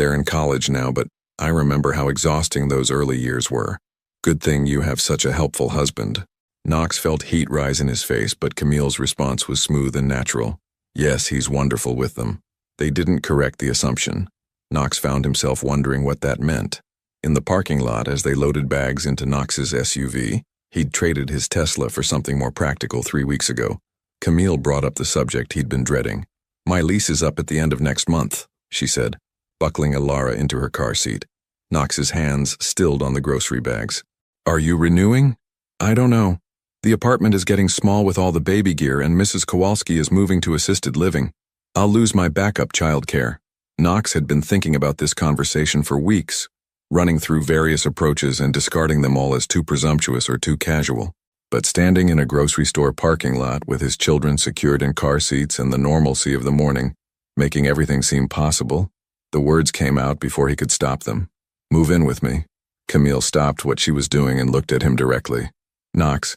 They're in college now, but I remember how exhausting those early years were. Good thing you have such a helpful husband. Knox felt heat rise in his face, but Camille's response was smooth and natural. Yes, he's wonderful with them. They didn't correct the assumption. Knox found himself wondering what that meant. In the parking lot, as they loaded bags into Knox's SUV, he'd traded his Tesla for something more practical 3 weeks ago. Camille brought up the subject he'd been dreading. "My lease is up at the end of next month," she said, buckling Alara into her car seat. Knox's hands stilled on the grocery bags. "Are you renewing?" "I don't know. The apartment is getting small with all the baby gear, and Mrs. Kowalski is moving to assisted living. I'll lose my backup childcare." Knox had been thinking about this conversation for weeks, running through various approaches and discarding them all as too presumptuous or too casual. But standing in a grocery store parking lot with his children secured in car seats and the normalcy of the morning, making everything seem possible, the words came out before he could stop them. "Move in with me." Camille stopped what she was doing and looked at him directly. "Knox,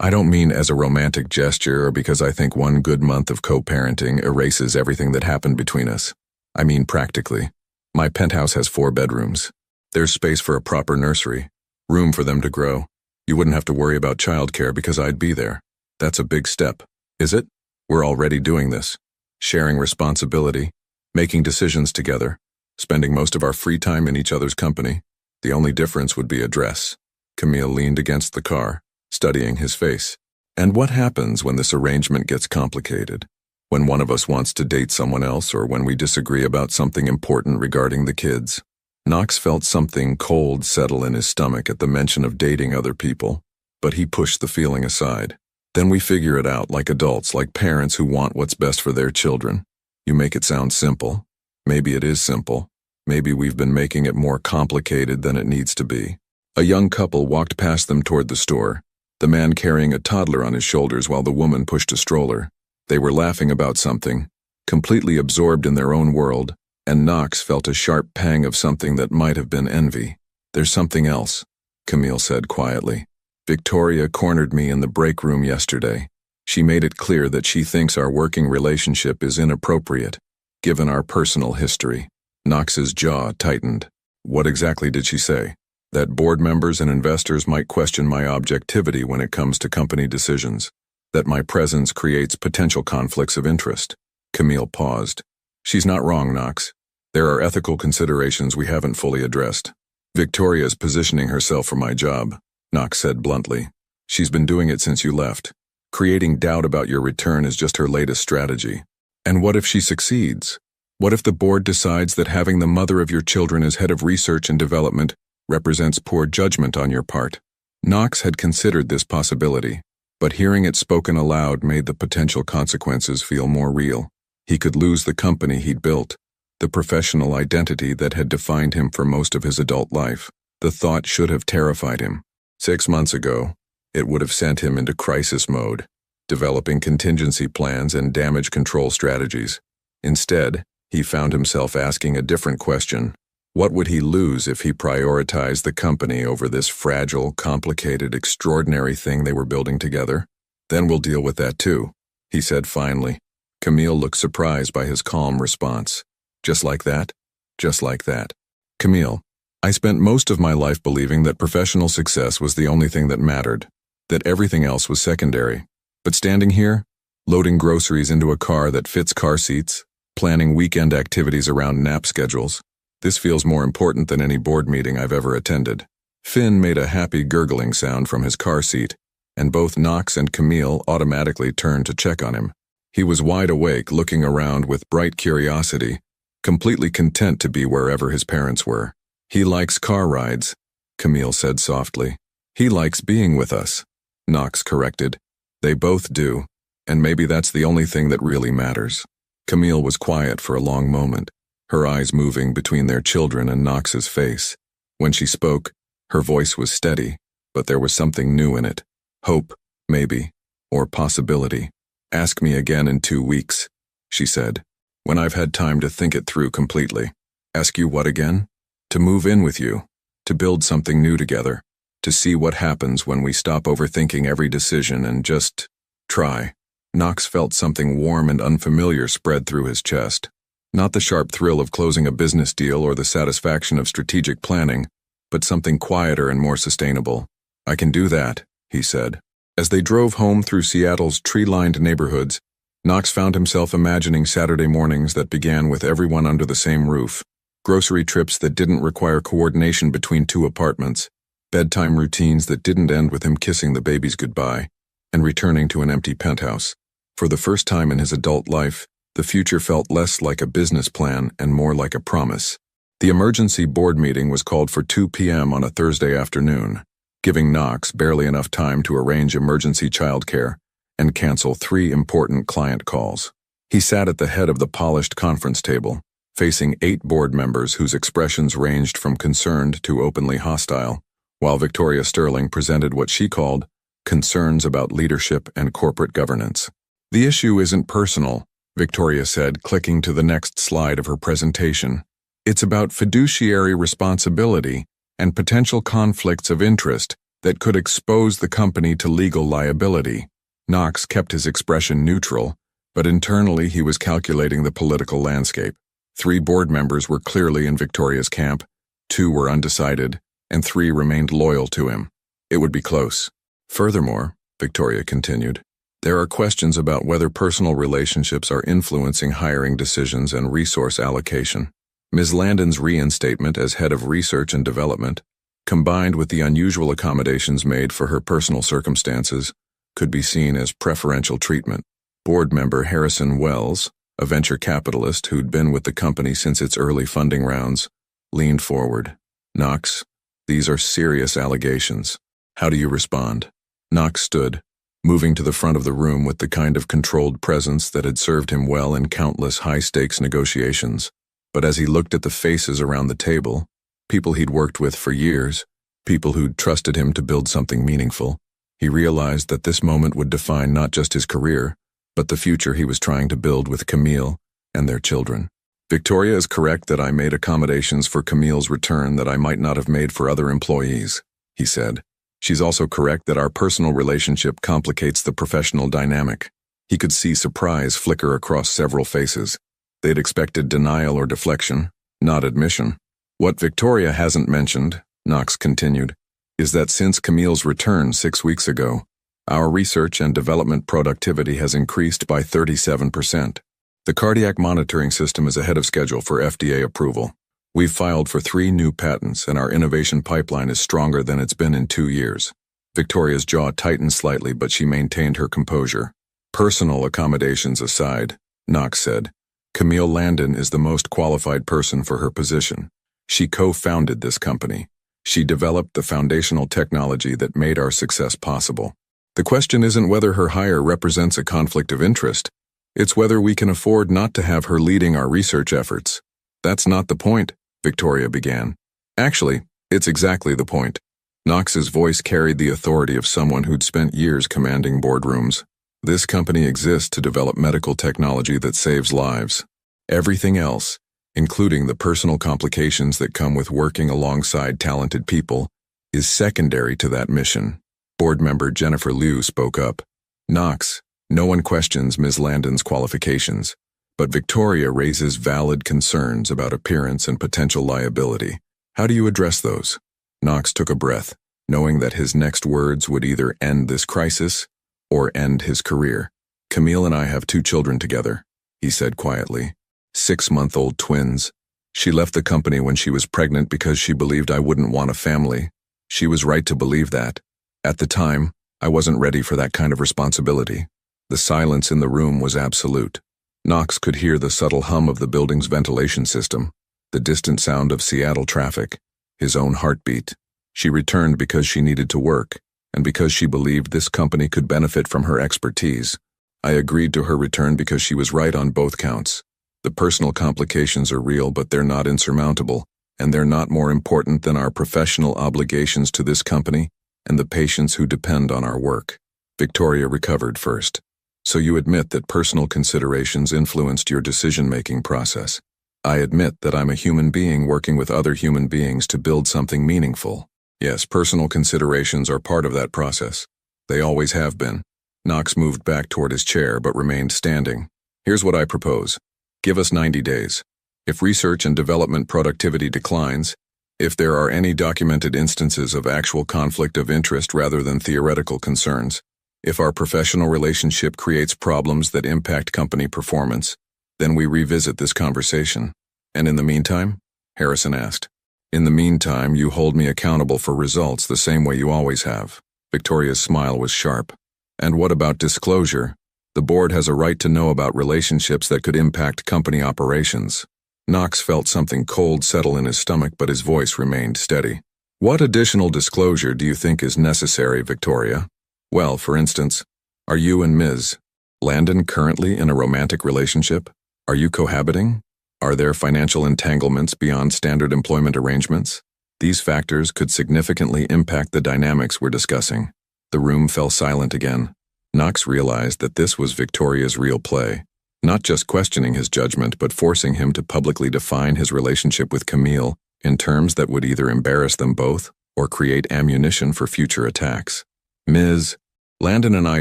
I don't mean as a romantic gesture or because I think one good month of co-parenting erases everything that happened between us. I mean practically. My penthouse has 4 bedrooms. There's space for a proper nursery, room for them to grow. You wouldn't have to worry about childcare because I'd be there. That's a big step, is it? We're already doing this. Sharing responsibility, making decisions together, spending most of our free time in each other's company. The only difference would be a dress." Camille leaned against the car, studying his face. "And what happens when this arrangement gets complicated? When one of us wants to date someone else, or when we disagree about something important regarding the kids?" Knox felt something cold settle in his stomach at the mention of dating other people, but he pushed the feeling aside. "Then we figure it out like adults, like parents who want what's best for their children." You make it sound simple. Maybe it is simple. Maybe we've been making it more complicated than it needs to be. A young couple walked past them toward the store, the man carrying a toddler on his shoulders while the woman pushed a stroller. They were laughing about something, completely absorbed in their own world, and Knox felt a sharp pang of something that might have been envy. "There's something else," Camille said quietly. "Victoria cornered me in the break room yesterday. She made it clear that she thinks our working relationship is inappropriate, given our personal history." Knox's jaw tightened. "What exactly did she say?" "That board members and investors might question my objectivity when it comes to company decisions. That my presence creates potential conflicts of interest." Camille paused. "She's not wrong, Knox. There are ethical considerations we haven't fully addressed. Victoria's positioning herself for my job," Knox said bluntly. "She's been doing it since you left. Creating doubt about your return is just her latest strategy. And what if she succeeds? What if the board decides that having the mother of your children as head of research and development represents poor judgment on your part?" Knox had considered this possibility, but hearing it spoken aloud made the potential consequences feel more real. He could lose the company he'd built, the professional identity that had defined him for most of his adult life. The thought should have terrified him. 6 months ago, it would have sent him into crisis mode, developing contingency plans and damage control strategies. Instead, he found himself asking a different question. What would he lose if he prioritized the company over this fragile, complicated, extraordinary thing they were building together? "Then we'll deal with that too," he said finally. Camille looked surprised by his calm response. "Just like that?" "Just like that." "Camille, I spent most of my life believing that professional success was the only thing that mattered, that everything else was secondary. But standing here, loading groceries into a car that fits car seats, planning weekend activities around nap schedules, this feels more important than any board meeting I've ever attended." Finn made a happy gurgling sound from his car seat, and both Knox and Camille automatically turned to check on him. He was wide awake, looking around with bright curiosity, completely content to be wherever his parents were. "He likes car rides," Camille said softly. "He likes being with us," Knox corrected. "They both do, and maybe that's the only thing that really matters." Camille was quiet for a long moment, her eyes moving between their children and Knox's face. When she spoke, her voice was steady, but there was something new in it. "Hope, maybe, or possibility. Ask me again in 2 weeks," she said, "when I've had time to think it through completely." "Ask you what again?" "To move in with you, to build something new together, to see what happens when we stop overthinking every decision and just try." Knox felt something warm and unfamiliar spread through his chest. Not the sharp thrill of closing a business deal or the satisfaction of strategic planning, but something quieter and more sustainable. "I can do that," he said. As they drove home through Seattle's tree-lined neighborhoods, Knox found himself imagining Saturday mornings that began with everyone under the same roof, grocery trips that didn't require coordination between two apartments, bedtime routines that didn't end with him kissing the babies goodbye, and returning to an empty penthouse. For the first time in his adult life, the future felt less like a business plan and more like a promise. The emergency board meeting was called for 2 p.m. on a Thursday afternoon, giving Knox barely enough time to arrange emergency childcare and cancel 3 important client calls. He sat at the head of the polished conference table, facing 8 board members whose expressions ranged from concerned to openly hostile, while Victoria Sterling presented what she called concerns about leadership and corporate governance. "The issue isn't personal," Victoria said, clicking to the next slide of her presentation. "It's about fiduciary responsibility and potential conflicts of interest that could expose the company to legal liability." Knox kept his expression neutral, but internally he was calculating the political landscape. 3 board members were clearly in Victoria's camp, 2 were undecided, and 3 remained loyal to him. It would be close. "Furthermore," Victoria continued, "there are questions about whether personal relationships are influencing hiring decisions and resource allocation. Ms. Landon's reinstatement as head of research and development, combined with the unusual accommodations made for her personal circumstances, could be seen as preferential treatment." Board member Harrison Wells, a venture capitalist who'd been with the company since its early funding rounds, leaned forward. "Knox, these are serious allegations. How do you respond?" Knox stood, moving to the front of the room with the kind of controlled presence that had served him well in countless high-stakes negotiations. But as he looked at the faces around the table, people he'd worked with for years, people who'd trusted him to build something meaningful, he realized that this moment would define not just his career, but the future he was trying to build with Camille and their children. "Victoria is correct that I made accommodations for Camille's return that I might not have made for other employees," he said. "She's also correct that our personal relationship complicates the professional dynamic." He could see surprise flicker across several faces. They'd expected denial or deflection, not admission. "What Victoria hasn't mentioned," Knox continued, "is that since Camille's return 6 weeks ago, our research and development productivity has increased by 37%. The cardiac monitoring system is ahead of schedule for FDA approval. We've filed for 3 new patents, and our innovation pipeline is stronger than it's been in 2 years. Victoria's jaw tightened slightly, but she maintained her composure. "Personal accommodations aside," Knox said, "Camille Landon is the most qualified person for her position. She co-founded this company. She developed the foundational technology that made our success possible. The question isn't whether her hire represents a conflict of interest. It's whether we can afford not to have her leading our research efforts." "That's not the point," Victoria began. "Actually, it's exactly the point." Knox's voice carried the authority of someone who'd spent years commanding boardrooms. "This company exists to develop medical technology that saves lives. Everything else, including the personal complications that come with working alongside talented people, is secondary to that mission." Board member Jennifer Liu spoke up. "Knox, no one questions Ms. Landon's qualifications, but Victoria raises valid concerns about appearance and potential liability. How do you address those?" Knox took a breath, knowing that his next words would either end this crisis or end his career. "Camille and I have 2 children together," he said quietly. 6-month-old twins. She left the company when she was pregnant because she believed I wouldn't want a family. She was right to believe that. At the time, I wasn't ready for that kind of responsibility. The silence in the room was absolute. Knox could hear the subtle hum of the building's ventilation system, the distant sound of Seattle traffic, his own heartbeat. She returned because she needed to work, and because she believed this company could benefit from her expertise. I agreed to her return because she was right on both counts. The personal complications are real, but they're not insurmountable, and they're not more important than our professional obligations to this company and the patients who depend on our work. Victoria recovered first. "So you admit that personal considerations influenced your decision-making process?" "I admit that I'm a human being working with other human beings to build something meaningful. Yes, personal considerations are part of that process. They always have been." Knox moved back toward his chair but remained standing. "Here's what I propose. Give us 90 days. If research and development productivity declines, if there are any documented instances of actual conflict of interest rather than theoretical concerns, if our professional relationship creates problems that impact company performance, then we revisit this conversation. And in the meantime? Harrison asked. In the meantime, you hold me accountable for results the same way you always have. Victoria's smile was sharp. And what about disclosure? The board has a right to know about relationships that could impact company operations. Knox felt something cold settle in his stomach, but his voice remained steady. What additional disclosure do you think is necessary, Victoria? Well, for instance, are you and Ms. Landon currently in a romantic relationship? Are you cohabiting? Are there financial entanglements beyond standard employment arrangements? These factors could significantly impact the dynamics we're discussing. The room fell silent again. Knox realized that this was Victoria's real play. Not just questioning his judgment, but forcing him to publicly define his relationship with Camille in terms that would either embarrass them both or create ammunition for future attacks. Ms. Landon and I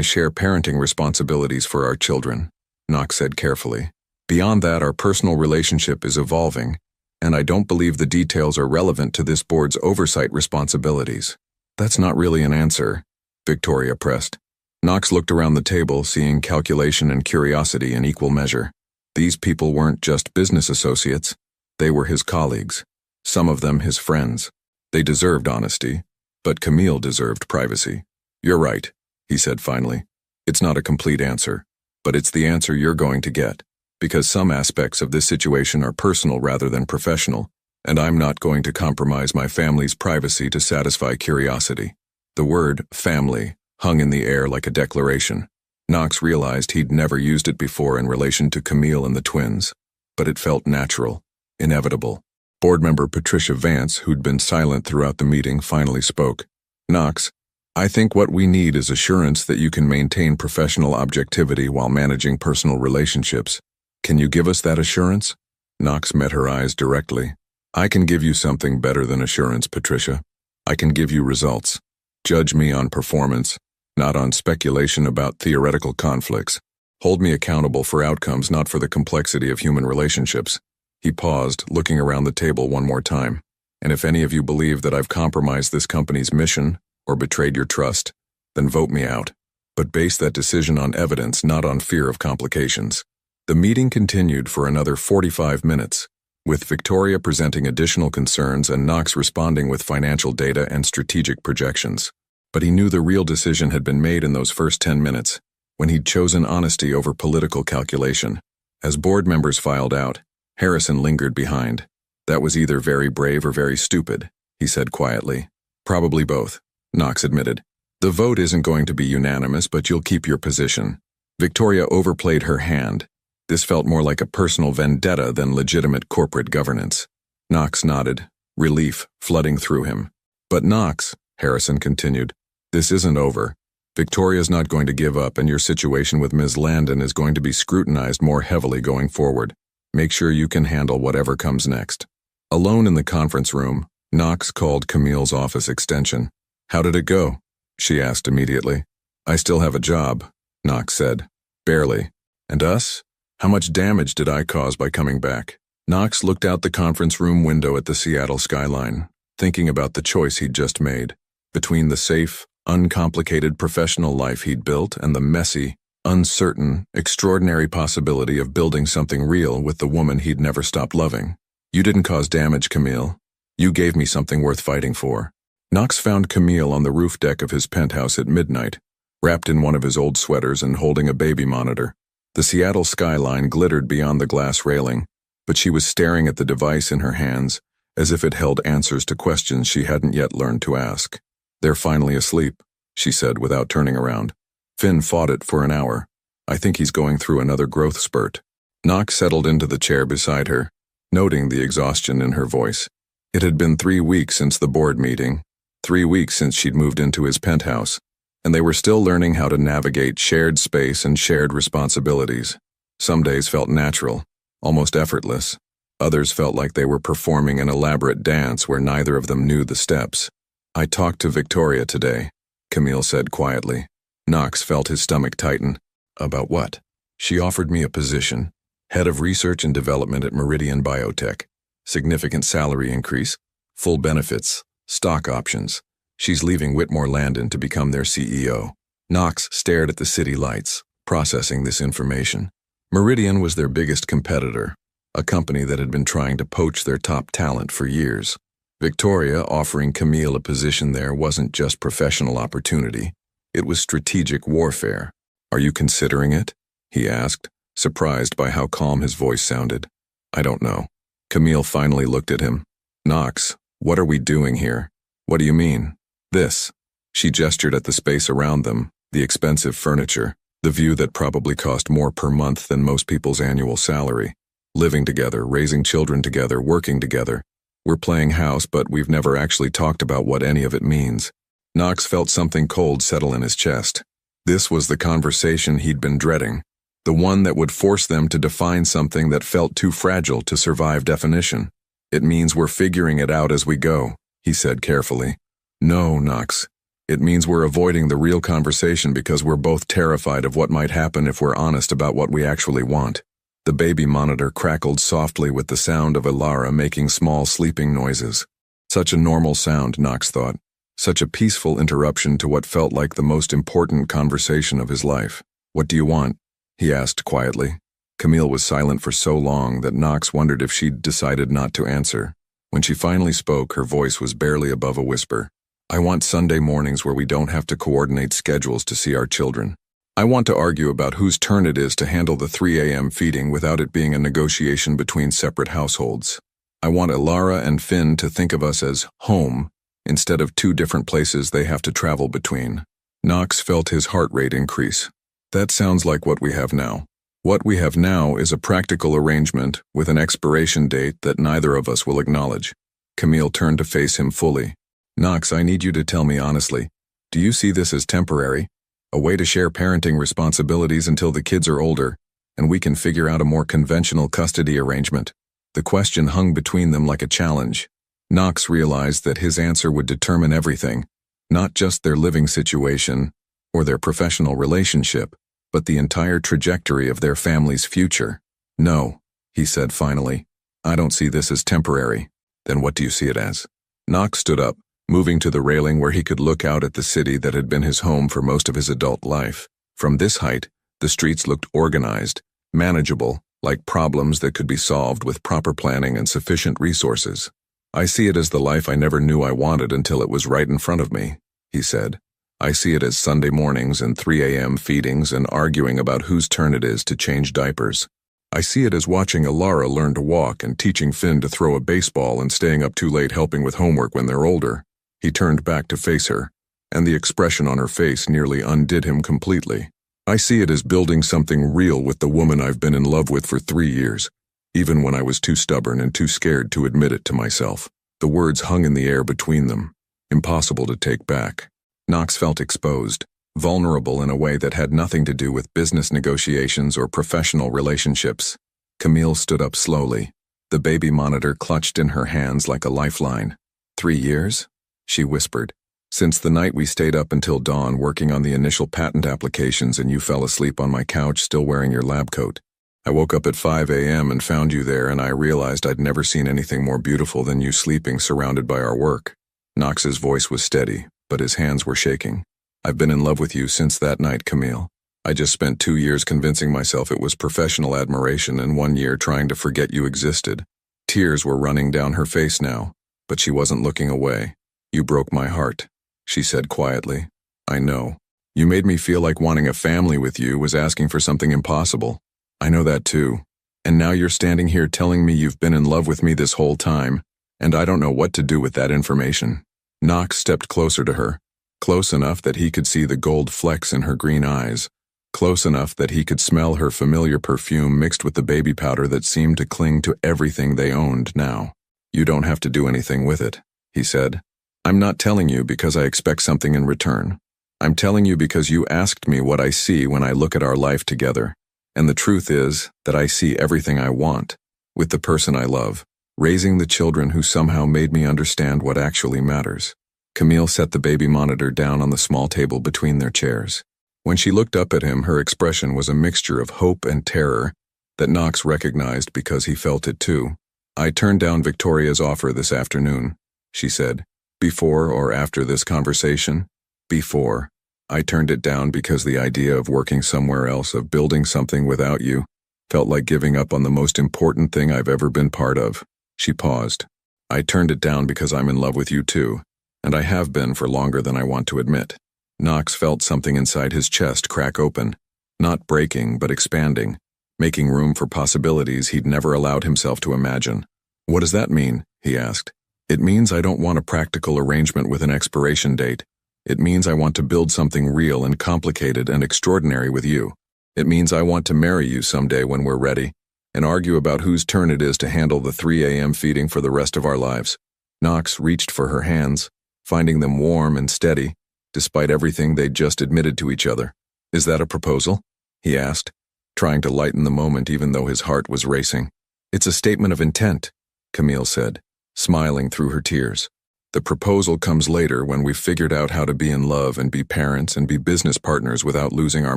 share parenting responsibilities for our children, Knox said carefully. Beyond that, our personal relationship is evolving, and I don't believe the details are relevant to this board's oversight responsibilities. That's not really an answer, Victoria pressed. Knox looked around the table, seeing calculation and curiosity in equal measure. These people weren't just business associates. They were his colleagues, some of them his friends. They deserved honesty, but Camille deserved privacy. You're right, he said finally. It's not a complete answer, but it's the answer you're going to get, because some aspects of this situation are personal rather than professional, and I'm not going to compromise my family's privacy to satisfy curiosity. The word family hung in the air like a declaration. Knox realized he'd never used it before in relation to Camille and the twins, but it felt natural, inevitable. Board member Patricia Vance, who'd been silent throughout the meeting, finally spoke. Knox, I think what we need is assurance that you can maintain professional objectivity while managing personal relationships. Can you give us that assurance? Knox met her eyes directly. I can give you something better than assurance, Patricia. I can give you results. Judge me on performance, not on speculation about theoretical conflicts. Hold me accountable for outcomes, not for the complexity of human relationships. He paused, looking around the table one more time. And if any of you believe that I've compromised this company's mission or betrayed your trust, then vote me out. But base that decision on evidence, not on fear of complications. The meeting continued for another 45 minutes, with Victoria presenting additional concerns and Knox responding with financial data and strategic projections. But he knew the real decision had been made in those first 10 minutes, when he'd chosen honesty over political calculation. As board members filed out, Harrison lingered behind. That was either very brave or very stupid, he said quietly. Probably both, Knox admitted. The vote isn't going to be unanimous, but you'll keep your position. Victoria overplayed her hand. This felt more like a personal vendetta than legitimate corporate governance. Knox nodded, relief flooding through him. But Knox, Harrison continued, this isn't over. Victoria's not going to give up, and your situation with Ms. Landon is going to be scrutinized more heavily going forward. Make sure you can handle whatever comes next. Alone in the conference room, Knox called Camille's office extension. How did it go? She asked immediately. I still have a job, Knox said. Barely. And us? How much damage did I cause by coming back? Knox looked out the conference room window at the Seattle skyline, thinking about the choice he'd just made. Between the safe, uncomplicated professional life he'd built and the messy, uncertain, extraordinary possibility of building something real with the woman he'd never stopped loving. You didn't cause damage, Camille. You gave me something worth fighting for. Knox found Camille on the roof deck of his penthouse at midnight, wrapped in one of his old sweaters and holding a baby monitor. The Seattle skyline glittered beyond the glass railing, but she was staring at the device in her hands as if it held answers to questions she hadn't yet learned to ask. They're finally asleep, she said without turning around. Finn fought it for an hour. I think he's going through another growth spurt. Knox settled into the chair beside her, noting the exhaustion in her voice. It had been 3 weeks since the board meeting, 3 weeks since she'd moved into his penthouse, and they were still learning how to navigate shared space and shared responsibilities. Some days felt natural, almost effortless. Others felt like they were performing an elaborate dance where neither of them knew the steps. I talked to Victoria today, Camille said quietly. Knox felt his stomach tighten. About what? She offered me a position. Head of Research and Development at Meridian Biotech. Significant salary increase, full benefits, stock options. She's leaving Whitmore Landon to become their CEO. Knox stared at the city lights, processing this information. Meridian was their biggest competitor, a company that had been trying to poach their top talent for years. Victoria offering Camille a position there wasn't just professional opportunity, it was strategic warfare. "Are you considering it?" he asked, surprised by how calm his voice sounded. "I don't know." Camille finally looked at him. "Knox, what are we doing here?" "What do you mean?" "This." She gestured at the space around them, the expensive furniture, the view that probably cost more per month than most people's annual salary. Living together, raising children together, working together. We're playing house, but we've never actually talked about what any of it means. Knox felt something cold settle in his chest. This was the conversation he'd been dreading, the one that would force them to define something that felt too fragile to survive definition. "It means we're figuring it out as we go," he said carefully. "No, Knox. It means we're avoiding the real conversation because we're both terrified of what might happen if we're honest about what we actually want." The baby monitor crackled softly with the sound of Ilara making small sleeping noises. Such a normal sound, Knox thought. Such a peaceful interruption to what felt like the most important conversation of his life. "What do you want?" he asked quietly. Camille was silent for so long that Knox wondered if she'd decided not to answer. When she finally spoke, her voice was barely above a whisper. "I want Sunday mornings where we don't have to coordinate schedules to see our children. I want to argue about whose turn it is to handle the 3 a.m. feeding without it being a negotiation between separate households. I want Ilara and Finn to think of us as home instead of two different places they have to travel between." Knox felt his heart rate increase. "That sounds like what we have now. What we have now is a practical arrangement with an expiration date that neither of us will acknowledge." Camille turned to face him fully. "Knox, I need you to tell me honestly. Do you see this as temporary? A way to share parenting responsibilities until the kids are older, and we can figure out a more conventional custody arrangement?" The question hung between them like a challenge. Knox realized that his answer would determine everything, not just their living situation or their professional relationship, but the entire trajectory of their family's future. "No," he said finally. "I don't see this as temporary." "Then what do you see it as?" Knox stood up, moving to the railing where he could look out at the city that had been his home for most of his adult life. From this height, the streets looked organized, manageable, like problems that could be solved with proper planning and sufficient resources. "I see it as the life I never knew I wanted until it was right in front of me," he said. "I see it as Sunday mornings and 3 a.m. feedings and arguing about whose turn it is to change diapers. I see it as watching Ilara learn to walk and teaching Finn to throw a baseball and staying up too late helping with homework when they're older." He turned back to face her, and the expression on her face nearly undid him completely. "I see it as building something real with the woman I've been in love with for 3 years, even when I was too stubborn and too scared to admit it to myself." The words hung in the air between them, impossible to take back. Knox felt exposed, vulnerable in a way that had nothing to do with business negotiations or professional relationships. Camille stood up slowly, the baby monitor clutched in her hands like a lifeline. 3 years? She whispered. "Since the night we stayed up until dawn working on the initial patent applications and you fell asleep on my couch still wearing your lab coat. I woke up at 5 a.m. and found you there, and I realized I'd never seen anything more beautiful than you sleeping surrounded by our work." Knox's voice was steady, but his hands were shaking. "I've been in love with you since that night, Camille. I just spent 2 years convincing myself it was professional admiration and 1 year trying to forget you existed." Tears were running down her face now, but she wasn't looking away. "You broke my heart," she said quietly. "I know. You made me feel like wanting a family with you was asking for something impossible. I know that too. And now you're standing here telling me you've been in love with me this whole time, and I don't know what to do with that information." Knox stepped closer to her, close enough that he could see the gold flecks in her green eyes, close enough that he could smell her familiar perfume mixed with the baby powder that seemed to cling to everything they owned now. "You don't have to do anything with it," he said. "I'm not telling you because I expect something in return. I'm telling you because you asked me what I see when I look at our life together. And the truth is that I see everything I want, with the person I love, raising the children who somehow made me understand what actually matters." Camille set the baby monitor down on the small table between their chairs. When she looked up at him, her expression was a mixture of hope and terror, that Knox recognized because he felt it too. "I turned down Victoria's offer this afternoon," she said. "Before or after this conversation?" "Before. I turned it down because the idea of working somewhere else, of building something without you, felt like giving up on the most important thing I've ever been part of." She paused. "I turned it down because I'm in love with you too, and I have been for longer than I want to admit." Knox felt something inside his chest crack open, not breaking but expanding, making room for possibilities he'd never allowed himself to imagine. "What does that mean?" he asked. "It means I don't want a practical arrangement with an expiration date. It means I want to build something real and complicated and extraordinary with you. It means I want to marry you someday when we're ready, and argue about whose turn it is to handle the 3 a.m. feeding for the rest of our lives." Knox reached for her hands, finding them warm and steady, despite everything they'd just admitted to each other. "Is that a proposal?" he asked, trying to lighten the moment even though his heart was racing. "It's a statement of intent," Camille said, smiling through her tears. "The proposal comes later when we've figured out how to be in love and be parents and be business partners without losing our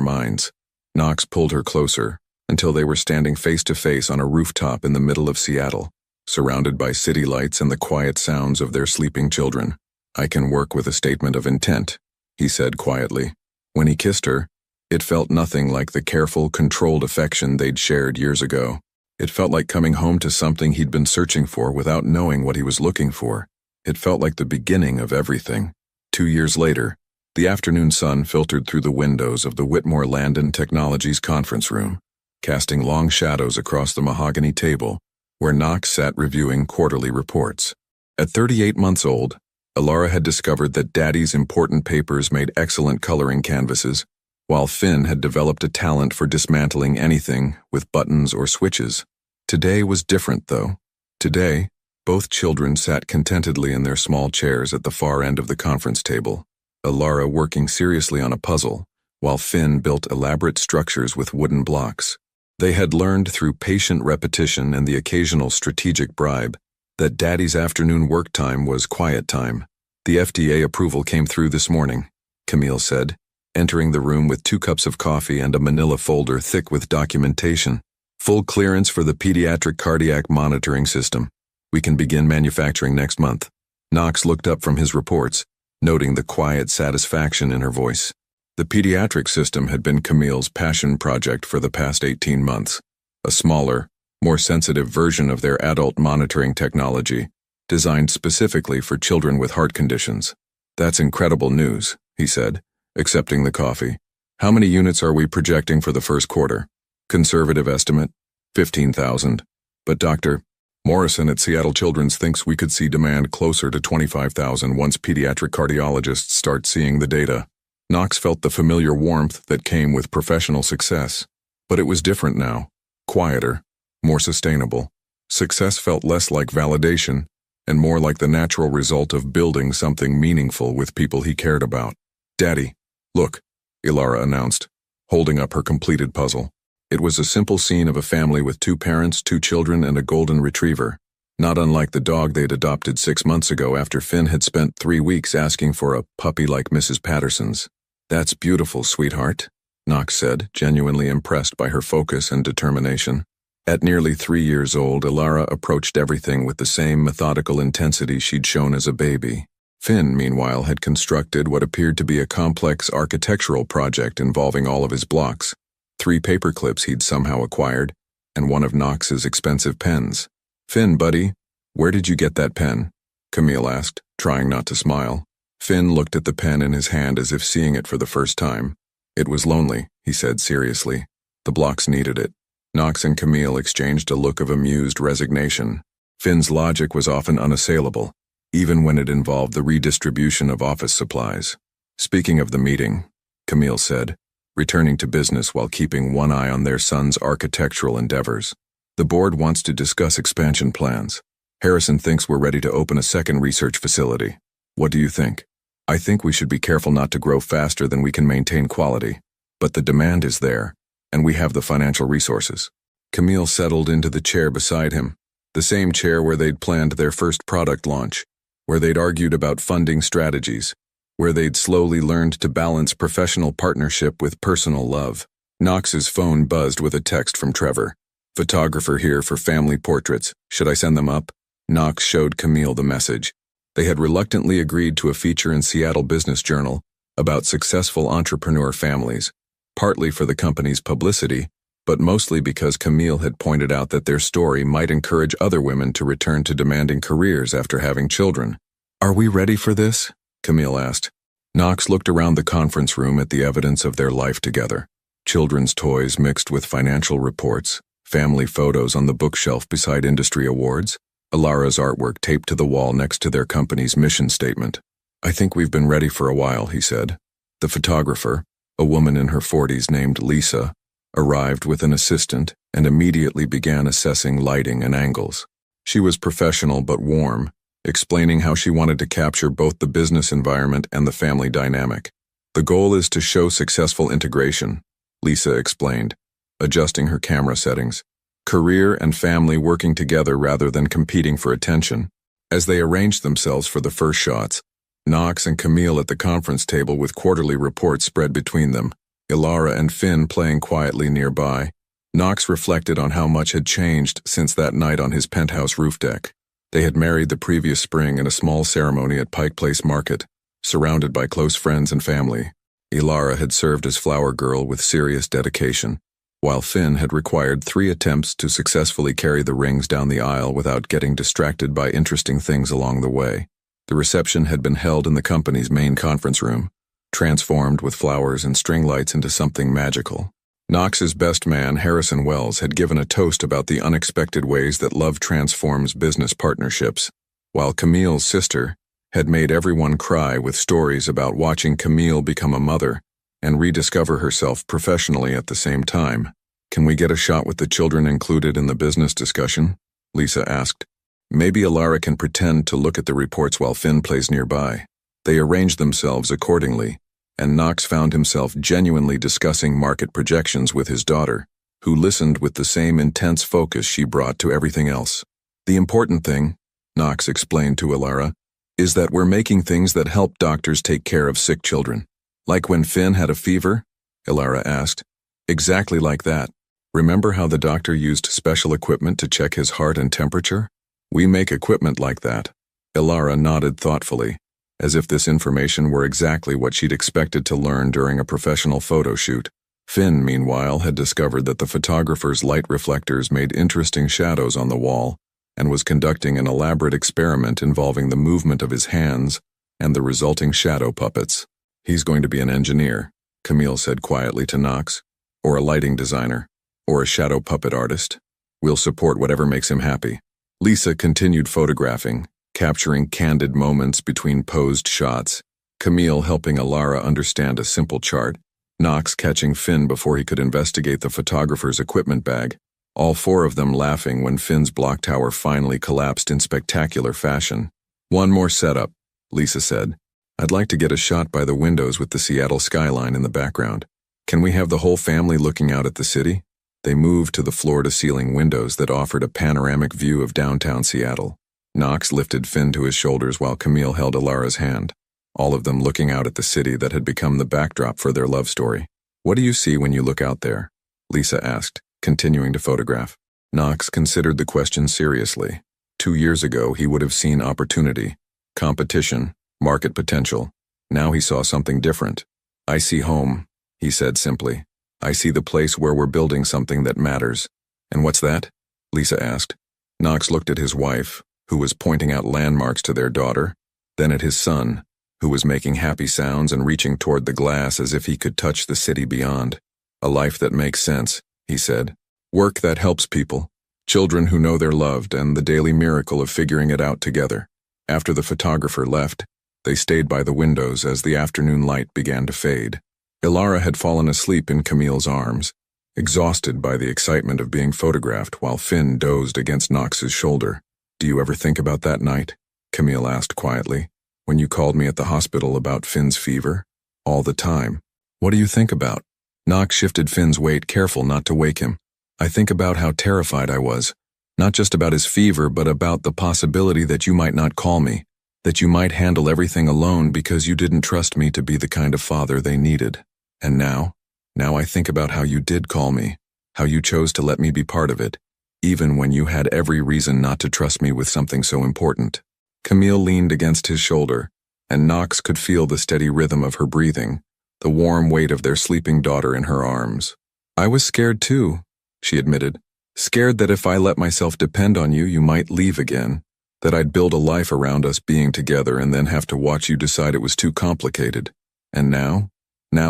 minds." Knox pulled her closer until they were standing face to face on a rooftop in the middle of Seattle, surrounded by city lights and the quiet sounds of their sleeping children. "I can work with a statement of intent," he said quietly. When he kissed her, it felt nothing like the careful, controlled affection they'd shared years ago. It felt like coming home to something he'd been searching for without knowing what he was looking for. It felt like the beginning of everything. 2 years later, the afternoon sun filtered through the windows of the Whitmore Landon Technologies conference room, casting long shadows across the mahogany table where Knox sat reviewing quarterly reports. At 38 months old, Alara had discovered that Daddy's important papers made excellent coloring canvases, while Finn had developed a talent for dismantling anything with buttons or switches. Today was different, though. Today, both children sat contentedly in their small chairs at the far end of the conference table, Alara working seriously on a puzzle, while Finn built elaborate structures with wooden blocks. They had learned through patient repetition and the occasional strategic bribe that Daddy's afternoon work time was quiet time. "The FDA approval came through this morning," Camille said, entering the room with 2 cups of coffee and a manila folder thick with documentation. "Full clearance for the pediatric cardiac monitoring system. We can begin manufacturing next month." Knox looked up from his reports, noting the quiet satisfaction in her voice. The pediatric system had been Camille's passion project for the past 18 months, a smaller, more sensitive version of their adult monitoring technology, designed specifically for children with heart conditions. "That's incredible news," he said, accepting the coffee. "How many units are we projecting for the first quarter?" "Conservative estimate, 15,000. But Dr. Morrison at Seattle Children's thinks we could see demand closer to 25,000 once pediatric cardiologists start seeing the data." Knox felt the familiar warmth that came with professional success. But it was different now, quieter, more sustainable. Success felt less like validation and more like the natural result of building something meaningful with people he cared about. "Daddy, look," Alara announced, holding up her completed puzzle. It was a simple scene of a family with 2 parents, 2 children, and a golden retriever, not unlike the dog they'd adopted 6 months ago after Finn had spent 3 weeks asking for a puppy like Mrs. Patterson's. "That's beautiful, sweetheart," Knox said, genuinely impressed by her focus and determination. At nearly 3 years old, Alara approached everything with the same methodical intensity she'd shown as a baby. Finn, meanwhile, had constructed what appeared to be a complex architectural project involving all of his blocks, 3 paper clips he'd somehow acquired, and one of Knox's expensive pens. "Finn, buddy, where did you get that pen?" Camille asked, trying not to smile. Finn looked at the pen in his hand as if seeing it for the first time. "It was lonely," he said seriously. "The blocks needed it." Knox and Camille exchanged a look of amused resignation. Finn's logic was often unassailable, even when it involved the redistribution of office supplies. "Speaking of the meeting," Camille said, returning to business while keeping one eye on their son's architectural endeavors. "The board wants to discuss expansion plans. Harrison thinks we're ready to open a second research facility. What do you think?" "I think we should be careful not to grow faster than we can maintain quality. But the demand is there, and we have the financial resources." Camille settled into the chair beside him, the same chair where they'd planned their first product launch, where they'd argued about funding strategies, where they'd slowly learned to balance professional partnership with personal love. Knox's phone buzzed with a text from Trevor. Photographer here for family portraits. Should I send them up? Knox showed Camille the message. They had reluctantly agreed to a feature in Seattle Business Journal about successful entrepreneur families, partly for the company's publicity, but mostly because Camille had pointed out that their story might encourage other women to return to demanding careers after having children. Are we ready for this? Camille asked. Knox looked around the conference room at the evidence of their life together. Children's toys mixed with financial reports, family photos on the bookshelf beside industry awards, Ilara's artwork taped to the wall next to their company's mission statement. I think we've been ready for a while, he said. The photographer, a woman in her 40s named Lisa, arrived with an assistant and immediately began assessing lighting and angles. She was professional but warm, explaining how she wanted to capture both the business environment and the family dynamic. The goal is to show successful integration, Lisa explained, adjusting her camera settings. Career and family working together rather than competing for attention. As they arranged themselves for the first shots, Knox and Camille at the conference table with quarterly reports spread between them, Ilara and Finn playing quietly nearby. Knox reflected on how much had changed since that night on his penthouse roof deck. They had married the previous spring in a small ceremony at Pike Place Market, surrounded by close friends and family. Ilara had served as flower girl with serious dedication, while Finn had required 3 attempts to successfully carry the rings down the aisle without getting distracted by interesting things along the way. The reception had been held in the company's main conference room, transformed with flowers and string lights into something magical. Knox's best man, Harrison Wells, had given a toast about the unexpected ways that love transforms business partnerships, while Camille's sister had made everyone cry with stories about watching Camille become a mother and rediscover herself professionally at the same time. Can we get a shot with the children included in the business discussion? Lisa asked. Maybe Ilara can pretend to look at the reports while Finn plays nearby. They arranged themselves accordingly, and Knox found himself genuinely discussing market projections with his daughter, who listened with the same intense focus she brought to everything else. The important thing, Knox explained to Ilara, is that we're making things that help doctors take care of sick children. Like when Finn had a fever? Ilara asked. Exactly like that. Remember how the doctor used special equipment to check his heart and temperature? We make equipment like that. Ilara nodded thoughtfully, as if this information were exactly what she'd expected to learn during a professional photo shoot. Finn, meanwhile, had discovered that the photographer's light reflectors made interesting shadows on the wall and was conducting an elaborate experiment involving the movement of his hands and the resulting shadow puppets. He's going to be an engineer, Camille said quietly to Knox, or a lighting designer, or a shadow puppet artist. We'll support whatever makes him happy. Lisa continued photographing, capturing candid moments between posed shots, Camille helping Ilara understand a simple chart, Knox catching Finn before he could investigate the photographer's equipment bag, all 4 of them laughing when Finn's block tower finally collapsed in spectacular fashion. One more setup, Lisa said. I'd like to get a shot by the windows with the Seattle skyline in the background. Can we have the whole family looking out at the city? They moved to the floor-to-ceiling windows that offered a panoramic view of downtown Seattle. Knox lifted Finn to his shoulders while Camille held Ilara's hand, all of them looking out at the city that had become the backdrop for their love story. What do you see when you look out there? Lisa asked, continuing to photograph. Knox considered the question seriously. 2 years ago, he would have seen opportunity, competition, market potential. Now he saw something different. I see home, he said simply. I see the place where we're building something that matters. And what's that? Lisa asked. Knox looked at his wife, who was pointing out landmarks to their daughter, then at his son, who was making happy sounds and reaching toward the glass as if he could touch the city beyond. A life that makes sense, he said. Work that helps people. Children who know they're loved and the daily miracle of figuring it out together. After the photographer left, they stayed by the windows as the afternoon light began to fade. Ilara had fallen asleep in Camille's arms, exhausted by the excitement of being photographed while Finn dozed against Knox's shoulder. Do you ever think about that night? Camille asked quietly. When you called me at the hospital about Finn's fever? All the time. What do you think about? Knox shifted Finn's weight, careful not to wake him. I think about how terrified I was. Not just about his fever, but about the possibility that you might not call me, that you might handle everything alone because you didn't trust me to be the kind of father they needed. And now I think about how you did call me, how you chose to let me be part of it, even when you had every reason not to trust me with something so important. Camille leaned against his shoulder, and Knox could feel the steady rhythm of her breathing, the warm weight of their sleeping daughter in her arms. I was scared too, she admitted. Scared that if I let myself depend on you, you might leave again, that I'd build a life around us being together and then have to watch you decide it was too complicated. And now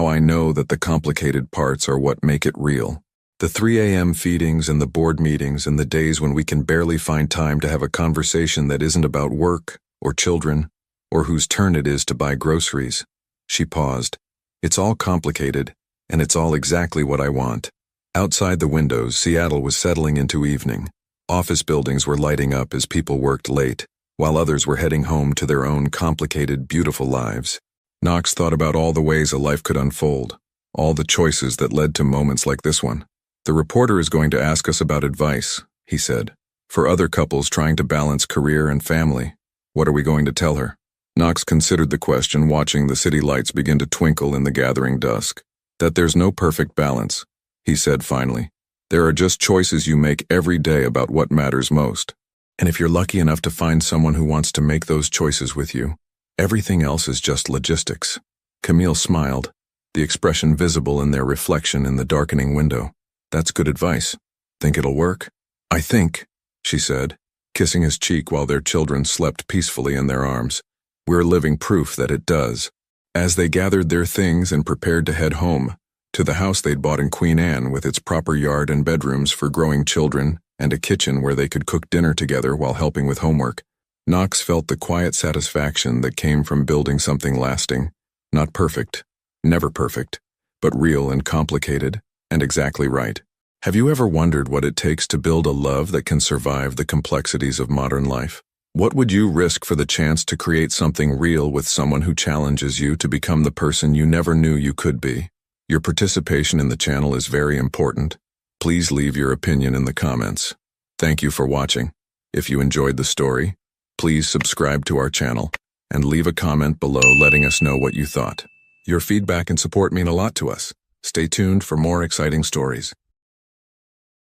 I know that the complicated parts are what make it real. The 3 a.m. feedings and the board meetings and the days when we can barely find time to have a conversation that isn't about work or children or whose turn it is to buy groceries. She paused. It's all complicated, and it's all exactly what I want. Outside the windows, Seattle was settling into evening. Office buildings were lighting up as people worked late, while others were heading home to their own complicated, beautiful lives. Knox thought about all the ways a life could unfold, all the choices that led to moments like this one. The reporter is going to ask us about advice, he said, for other couples trying to balance career and family. What are we going to tell her? Knox considered the question, watching the city lights begin to twinkle in the gathering dusk. That there's no perfect balance, he said finally. There are just choices you make every day about what matters most. And if you're lucky enough to find someone who wants to make those choices with you, everything else is just logistics. Camille smiled, the expression visible in their reflection in the darkening window. That's good advice. Think it'll work? I think, she said, kissing his cheek while their children slept peacefully in their arms. We're living proof that it does. As they gathered their things and prepared to head home, to the house they'd bought in Queen Anne with its proper yard and bedrooms for growing children and a kitchen where they could cook dinner together while helping with homework, Knox felt the quiet satisfaction that came from building something lasting, not perfect, never perfect, but real and complicated, and exactly right. Have you ever wondered what it takes to build a love that can survive the complexities of modern life? What would you risk for the chance to create something real with someone who challenges you to become the person you never knew you could be? Your participation in the channel is very important. Please leave your opinion in the comments. Thank you for watching. If you enjoyed the story, please subscribe to our channel and leave a comment below letting us know what you thought. Your feedback and support mean a lot to us. Stay tuned for more exciting stories.